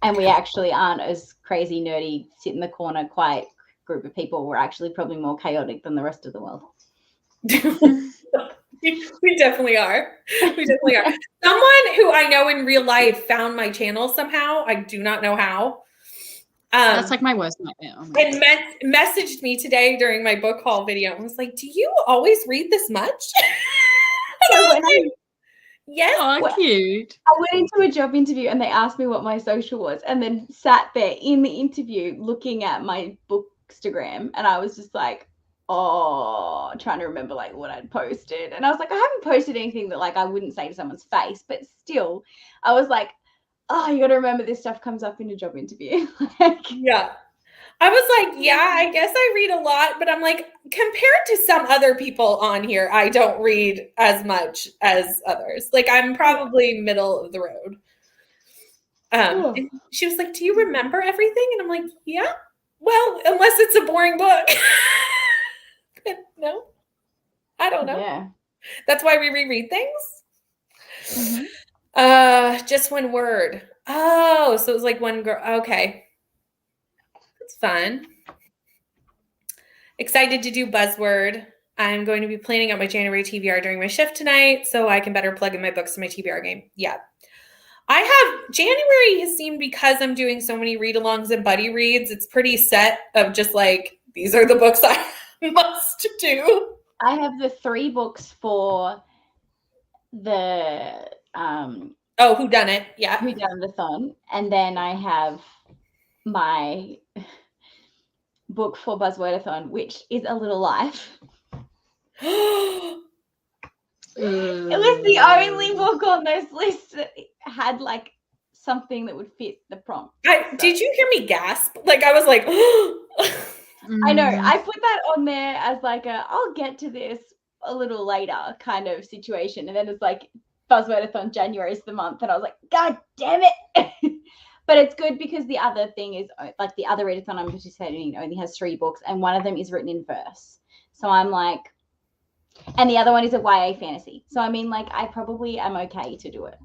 And we actually aren't as crazy, nerdy, sit in the corner, quiet group of people. We're actually probably more chaotic than the rest of the world. We definitely are. We definitely are. Someone who I know in real life found my channel somehow. I do not know how. That's like my worst nightmare. Oh my And messaged me today during my book haul video and was like, do you always read this much? And I was like, yes. Oh, What? cute. I went into a job interview and they asked me what my social was, and then sat there in the interview looking at my Bookstagram, and I was just like, oh, trying to remember like what I'd posted. And I was like, I haven't posted anything that like I wouldn't say to someone's face, but still, I was like, oh, you got to remember this stuff comes up in a job interview. Like, Yeah. I was like, yeah, I guess I read a lot, but I'm like, compared to some other people on here, I don't read as much as others. Like, I'm probably middle of the road. And she was like, do you remember everything? And I'm like, yeah. Well, unless it's a boring book. No, I don't know. yeah. That's why we reread things. Mhm. Just one word. Oh, so it was like one girl. Okay. That's fun. Excited to do Buzzword. I'm going to be planning out my January TBR during my shift tonight so I can better plug in my books to my TBR game. Yeah. January has seemed, because I'm doing so many read-alongs and buddy reads, it's pretty set of just like, these are the books I must do. I have the 3 books for the Oh, Whodunit. Yeah. Whodunit-a-thon, and then I have my book for Buzzwordathon, which is A Little Life. It was the only book on those lists that had like something that would fit the prompt. Did you hear me gasp? Like, I was like, I know. I put that on there as like I'll get to this a little later kind of situation. And then it's like Buzzwordathon, January is the month. And I was like, God damn it. But it's good because the other thing is like the other readathon I'm participating in only has 3 books, and one of them is written in verse. So I'm like, and the other one is a YA fantasy. So I mean, like, I probably am okay to do it.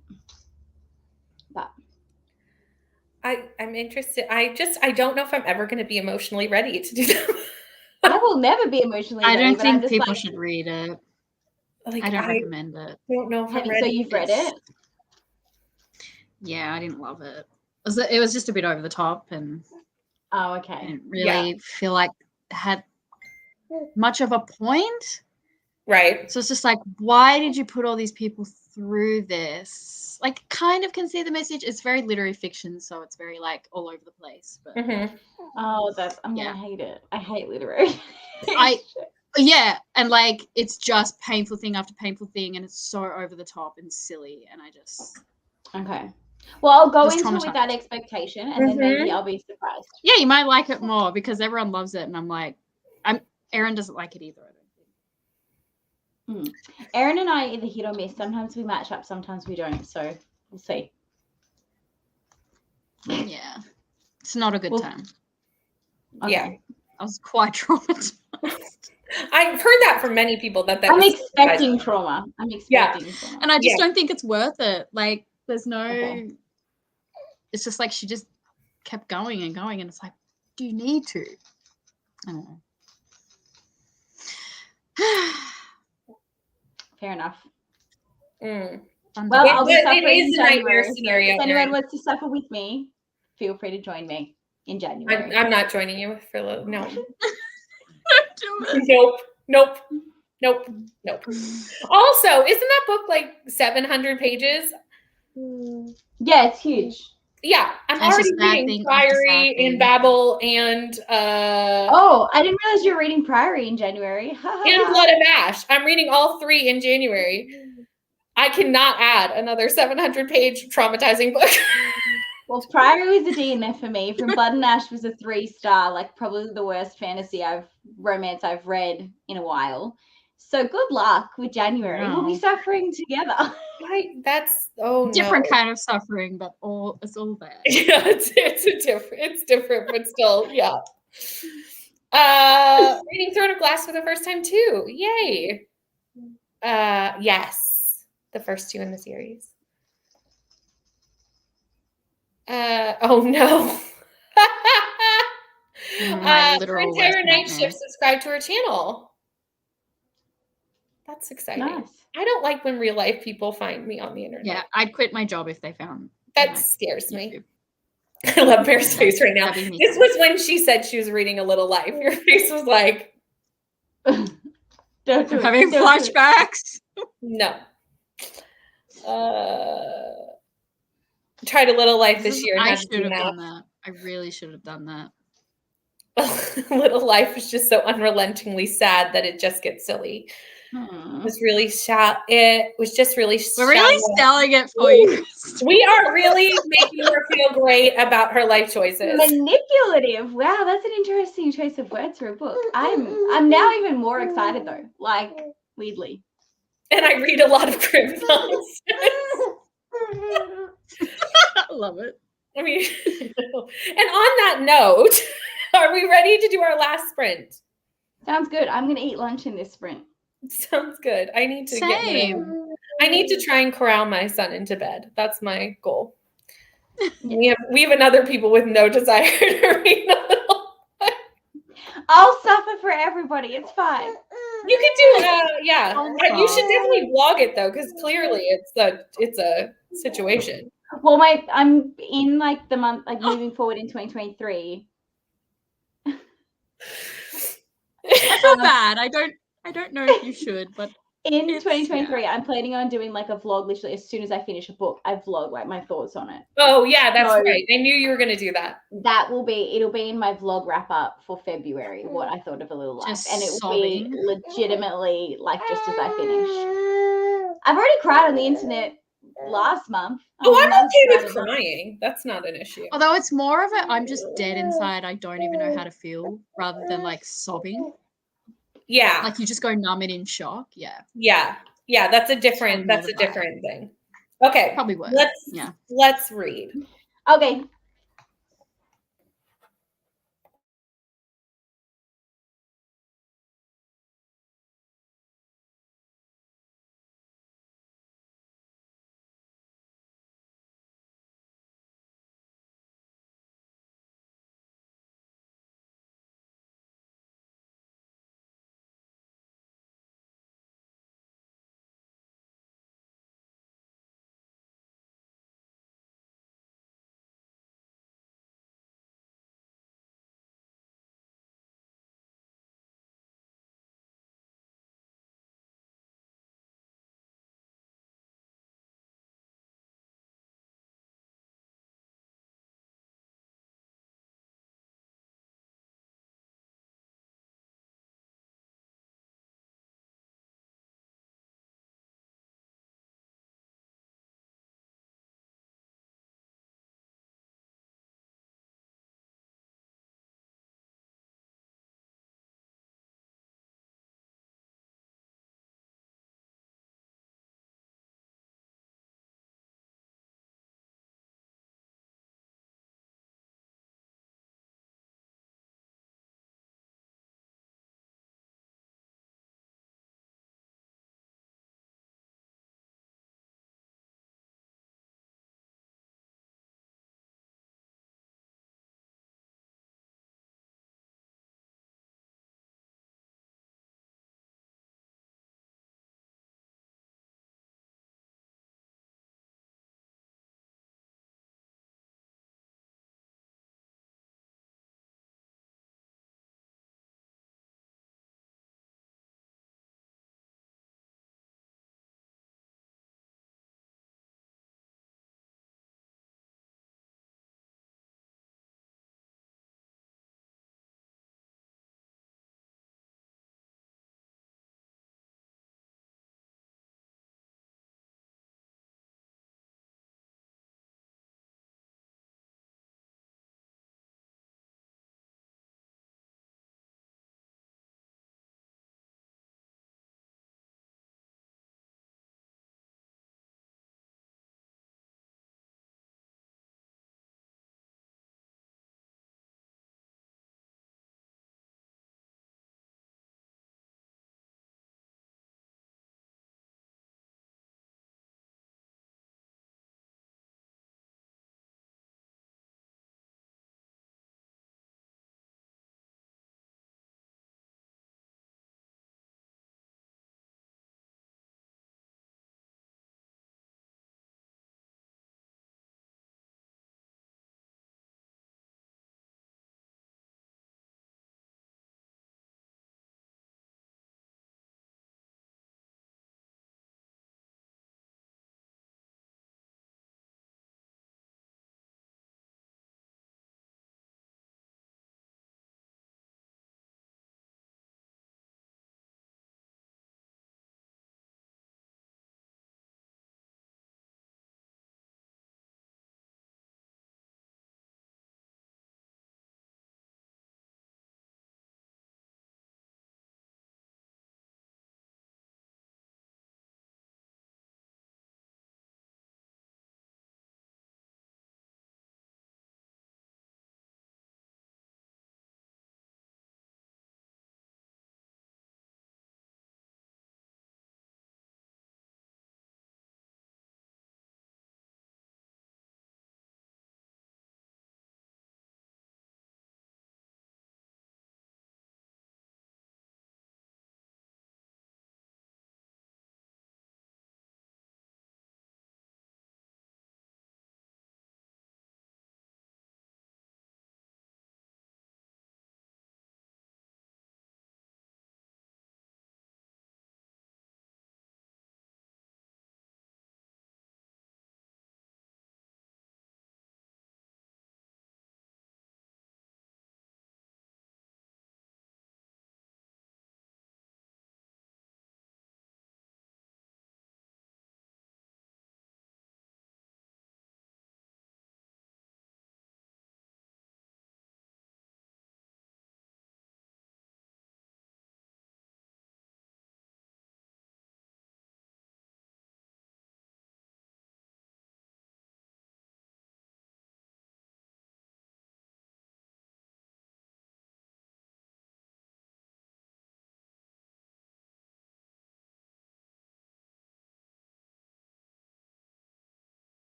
But I'm interested. I don't know if I'm ever going to be emotionally ready to do that. I will never be emotionally I ready. don't but I'm think just people like, should read it. Like, I don't I recommend it. don't know if I'm so ready. you've read it? Yeah, I didn't love it. It was just a bit over the top, and Oh, I okay. didn't really feel like it had much of a point. Right. So it's just like, why did you put all these people through this? Like, kind of can see the message. It's very literary fiction, so it's very like all over the place. But Oh, I'm gonna hate it. I hate literary. yeah, and like it's just painful thing after painful thing, and it's so over the top and silly, and I just Okay. Well, I'll go Just into it with traumatized. that expectation, and then maybe I'll be surprised. yeah, you might like it more because everyone loves it, and I'm like, Erin doesn't like it either. I don't think. Erin and I either hit or miss. Sometimes we match up, sometimes we don't. So we'll see. Yeah, it's not a good Well, time. Okay. Yeah. I was quite traumatized. I've heard that from many people that I'm was expecting trauma. I'm expecting trauma. And I just Yeah. don't think it's worth it. Like, there's no. Okay. It's just like she just kept going and going, and it's like, do you need to? I don't know. Fair enough. Mm. Well, I'll be It suffering is in a nightmare January. So scenario, if anyone Erin. wants to suffer with me, feel free to join me in January. I'm not joining you for no. Do it. Nope. Also, isn't that book like 700 pages? Yeah, it's huge. Yeah, I'm That's already just sad reading thing after sad Priory thing. and Babel and Oh, I didn't realize you were reading Priory in January. and Blood of Ash. I'm reading all 3 in January. I cannot add another 700-page traumatizing book. Well, Priory was a DNF for me. From Blood and Ash was a 3-star, like probably the worst romance I've read in a while. So good luck with January. We'll be Wow. suffering together. Right? That's Different no. kind of suffering, but it's all bad. Yeah, it's different, but still, yeah. Reading Throne of Glass for the first time too. Yay. Yes. The first 2 in the series. Oh no. My literal Her entire worst night nightmare. shift subscribed to her channel. That's exciting. Nice. I don't like when real life people find me on the internet. Yeah, I'd quit my job if they found That my scares me. YouTube. I love Bear's face right now. That'd be me. This was when she said she was reading A Little Life. Your face was like, Don't do I'm it. having Don't do it. flashbacks. no. Tried A Little Life this year. And I had to should do have done math. that. I really should have done that. Little Life is just so unrelentingly sad that it just gets silly. It was really sad. It was just really We're really selling it for you. We are really making her feel great about her life choices. Manipulative. Wow, that's an interesting choice of words for a book. I'm now even more excited though. Like, weirdly. And I read a lot of crime nonsense. I love it. I mean, and on that note, are we ready to do our last sprint? Sounds good. I'm gonna eat lunch in this sprint. Sounds good. I need to Same. I need to try and corral my son into bed. That's my goal. We have another people with no desire to read a little. I'll suffer for everybody. It's fine. You could do yeah. Oh, You should definitely vlog it though, because clearly it's a situation. Well, I'm in like the month, like moving forward in 2023. I feel bad. I don't know if you should, but In It's- 2023, I'm planning on doing like a vlog literally as soon as I finish a book. I vlog like my thoughts on it. Oh yeah, that's No. right. I knew you were gonna do that. It'll be in my vlog wrap up for February, what I thought of A Little Life. Just And it will sobbing. be legitimately like just as I finish. I've already cried on the internet last month. Oh, I'm that's okay with kind of- crying. That's not an issue. although it's more of a I'm just dead inside. I don't even know how to feel, rather than like sobbing. Yeah. Like you just go numb and in shock. Yeah, Yeah, that's a different Something that's a like that. different thing. Okay. probably worse. Let's Yeah. let's read. Okay.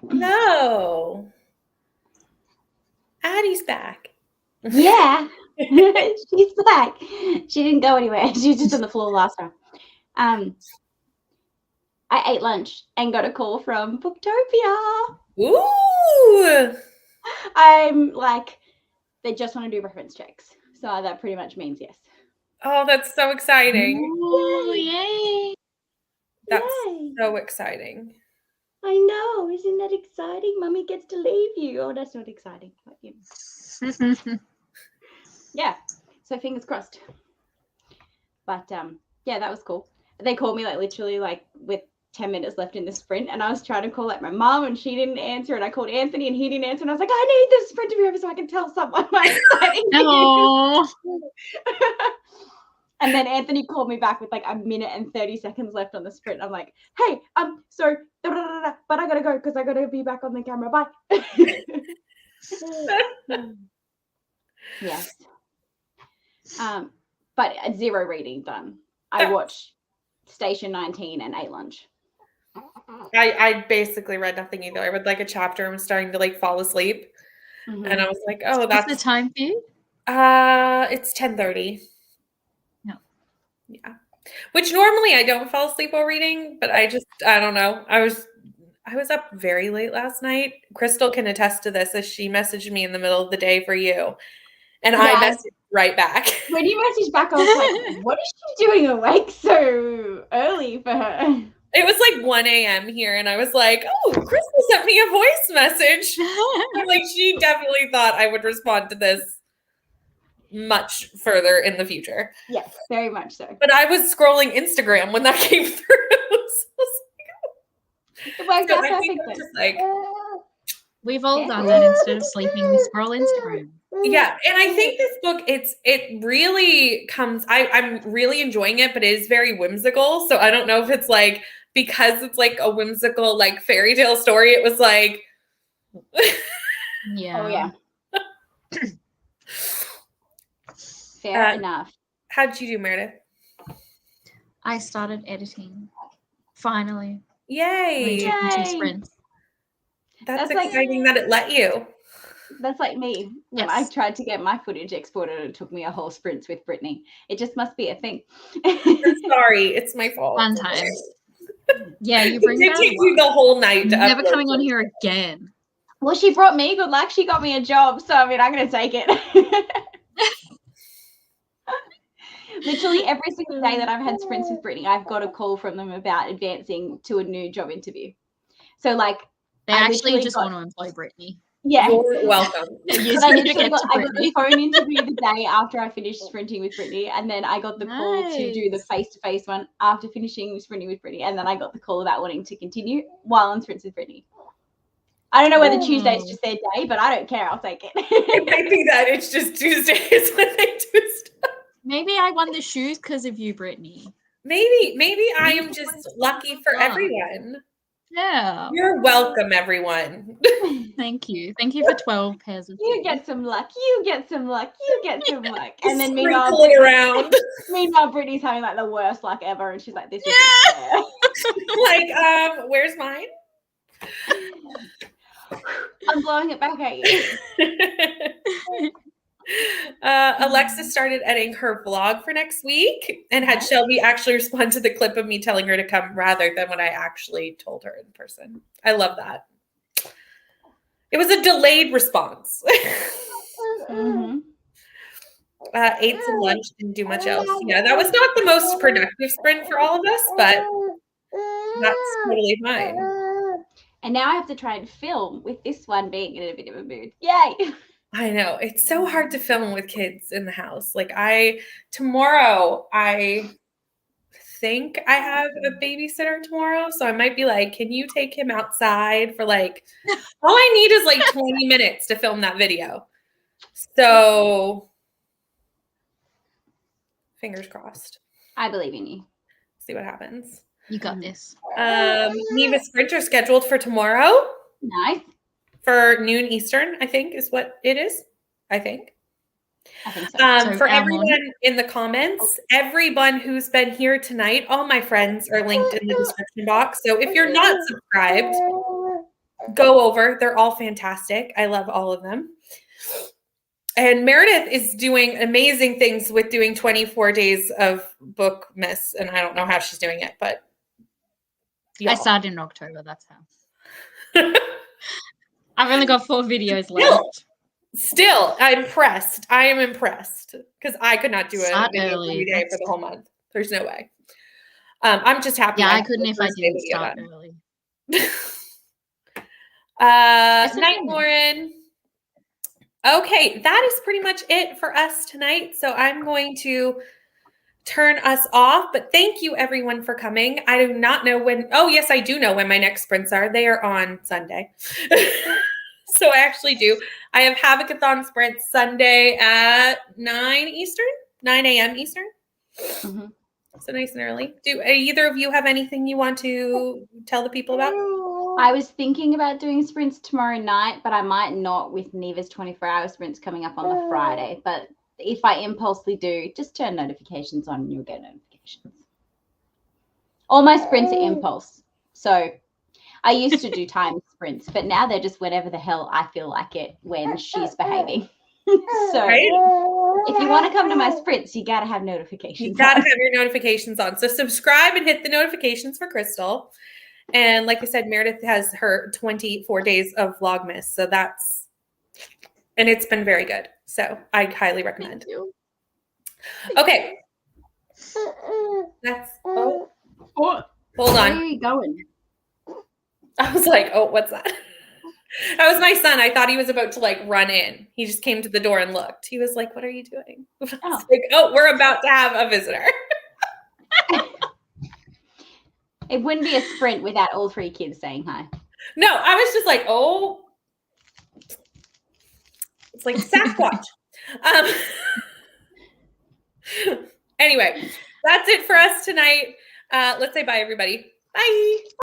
No. Addie's back. Yeah. She's back. She didn't go anywhere. She was just on the floor last time. I ate lunch and got a call from Booktopia. Ooh. I'm like, they just want to do reference checks. So that pretty much means yes. Oh, that's so exciting. Ooh, yay. That's Yay. so exciting. I know. Isn't that exciting? Mummy gets to leave you. Oh, that's not exciting. But, you know. Yeah. So fingers crossed. But yeah, that was cool. They called me like literally like with 10 minutes left in the sprint, and I was trying to call like my mom and she didn't answer, and I called Anthony and he didn't answer, and I was like, I need this sprint to be over so I can tell someone my exciting news. Oh, And then Anthony called me back with like a minute and 30 seconds left on the sprint. I'm like, hey, so but I gotta go because I gotta be back on the camera. Bye. Yes. But 0 reading done. I watched Station 19 and ate lunch. I basically read nothing either. I read like a chapter and was starting to like fall asleep. And I was like, oh, what's that's the time for you? it's 10:30. No. Yeah. Which normally I don't fall asleep while reading, but I don't know. I was up very late last night. Crystal can attest to this as she messaged me in the middle of the day for you. And I messaged right back. When you messaged back, I was like, what is she doing awake so early for her? It was like 1 a.m. here, and I was like, oh, Crystal sent me a voice message. I'm like, she definitely thought I would respond to this much further in the future. Yes, very much so. But I was scrolling Instagram when that came through. It worked out I think perfectly. I'm just like, We've all done that. Instead of sleeping, we scroll Instagram. yeah, and I think this book, it really comes. I'm really enjoying it, but it is very whimsical. So I don't know if it's like because it's like a whimsical like fairy tale story. It was like, Yeah. Oh, yeah. Fair enough. How'd you do, Meredith? I started editing. Finally. Yay! Only took 2 Yay. sprints. That's like- exciting that it let you. That's like me. When Yes. I tried to get my footage exported, it took me a whole sprint with Brittany. It just must be a thing. I'm sorry, it's my fault. Fun times. Yeah, you It bring did bad take you luck. the whole night to Never upload coming on it. here again. Well, she brought me good luck. She got me a job. So, I mean, I'm going to take it. Literally every single day that I've had sprints with Brittany, I've got a call from them about advancing to a new job interview. So, like, They I actually literally just got- want to employ Brittany. yeah. You're welcome. You I need to literally get got, to I got the Brittany. phone interview the day after I finished sprinting with Brittany, and then I got the call to do the Nice. face-to-face one after finishing sprinting with Brittany, and then I got the call about wanting to continue while on sprints with Brittany. I don't know whether Tuesday's just their day, but I don't care. I'll take It it. might be that it's just Tuesdays when they do stuff. Maybe I won the shoes because of you, Brittany. Maybe I am just lucky for Yeah. everyone. Yeah. You're welcome, everyone. Thank you. Thank you for 12 pairs of You shoes. get some luck. You get some luck. You get some luck. And then Sprinkle it around. meanwhile, Brittany's having like the worst luck ever, and she's like, "This is Like, where's mine? I'm blowing it back at you." Alexis started editing her vlog for next week and had Shelby actually respond to the clip of me telling her to come rather than what I actually told her in person. I love that. It was a delayed response. Mhm. Ate some lunch, didn't do much else. Yeah, that was not the most productive sprint for all of us, but that's totally fine. And now I have to try and film with this one being in a bit of a mood. Yay! I know. It's so hard to film with kids in the house. Like tomorrow, I think I have a babysitter tomorrow. So I might be like, can you take him outside for like, all I need is like 20 minutes to film that video. So fingers crossed. I believe in you. See what happens. You got this. Neva Sprinter scheduled for tomorrow Nice. for noon Eastern, I think is what it is. I think. I think so. So For our everyone morning- in the comments, everyone who's been here tonight, all my friends are linked in the description box. So if you're not subscribed, go over. They're all fantastic. I love all of them. And Meredith is doing amazing things with doing 24 days of Bookmas. And I don't know how she's doing it, but I started in October. That's how. I've only got 4 videos left. Still, I'm impressed. I am impressed because I could not do it Start video early. every day for the whole month. There's no way. I'm just happy. Yeah, I have couldn't the if I first day didn't video start done. early. Night, Lauren. Okay, that is pretty much it for us tonight. So I'm going to turn us off, but thank you everyone for coming. I do not know when. Oh, yes, I do know when my next sprints are. They are on Sunday. So I actually do. I have Havocathon sprints Sunday at 9 a.m. Eastern. Mm-hmm. So nice and early. Do either of you have anything you want to tell the people about? I was thinking about doing sprints tomorrow night, but I might not with Neva's 24-hour sprints coming up on the Friday. But if I impulsively do, just turn notifications on and you'll get notifications. All my sprints are impulse. So I used to do timed sprints, but now they're just whenever the hell I feel like it when she's behaving. So Right? if you want to come to my sprints, you got to have notifications. You got to on. have your notifications on. So subscribe and hit the notifications for Crystal. And like I said, Meredith has her 24 days of Vlogmas. So and it's been very good. So I highly recommend. Thank you. Okay. What? Hold Where on. are you going? I was like, oh, what's that? That was my son. I thought he was about to like run in. He just came to the door and looked. He was like, what are you doing? I was like, oh, we're about to have a visitor. It wouldn't be a sprint without all 3 kids saying hi. No, I was just like, oh, it's like Sasquatch. Anyway, that's it for us tonight. Let's say bye, everybody. Bye.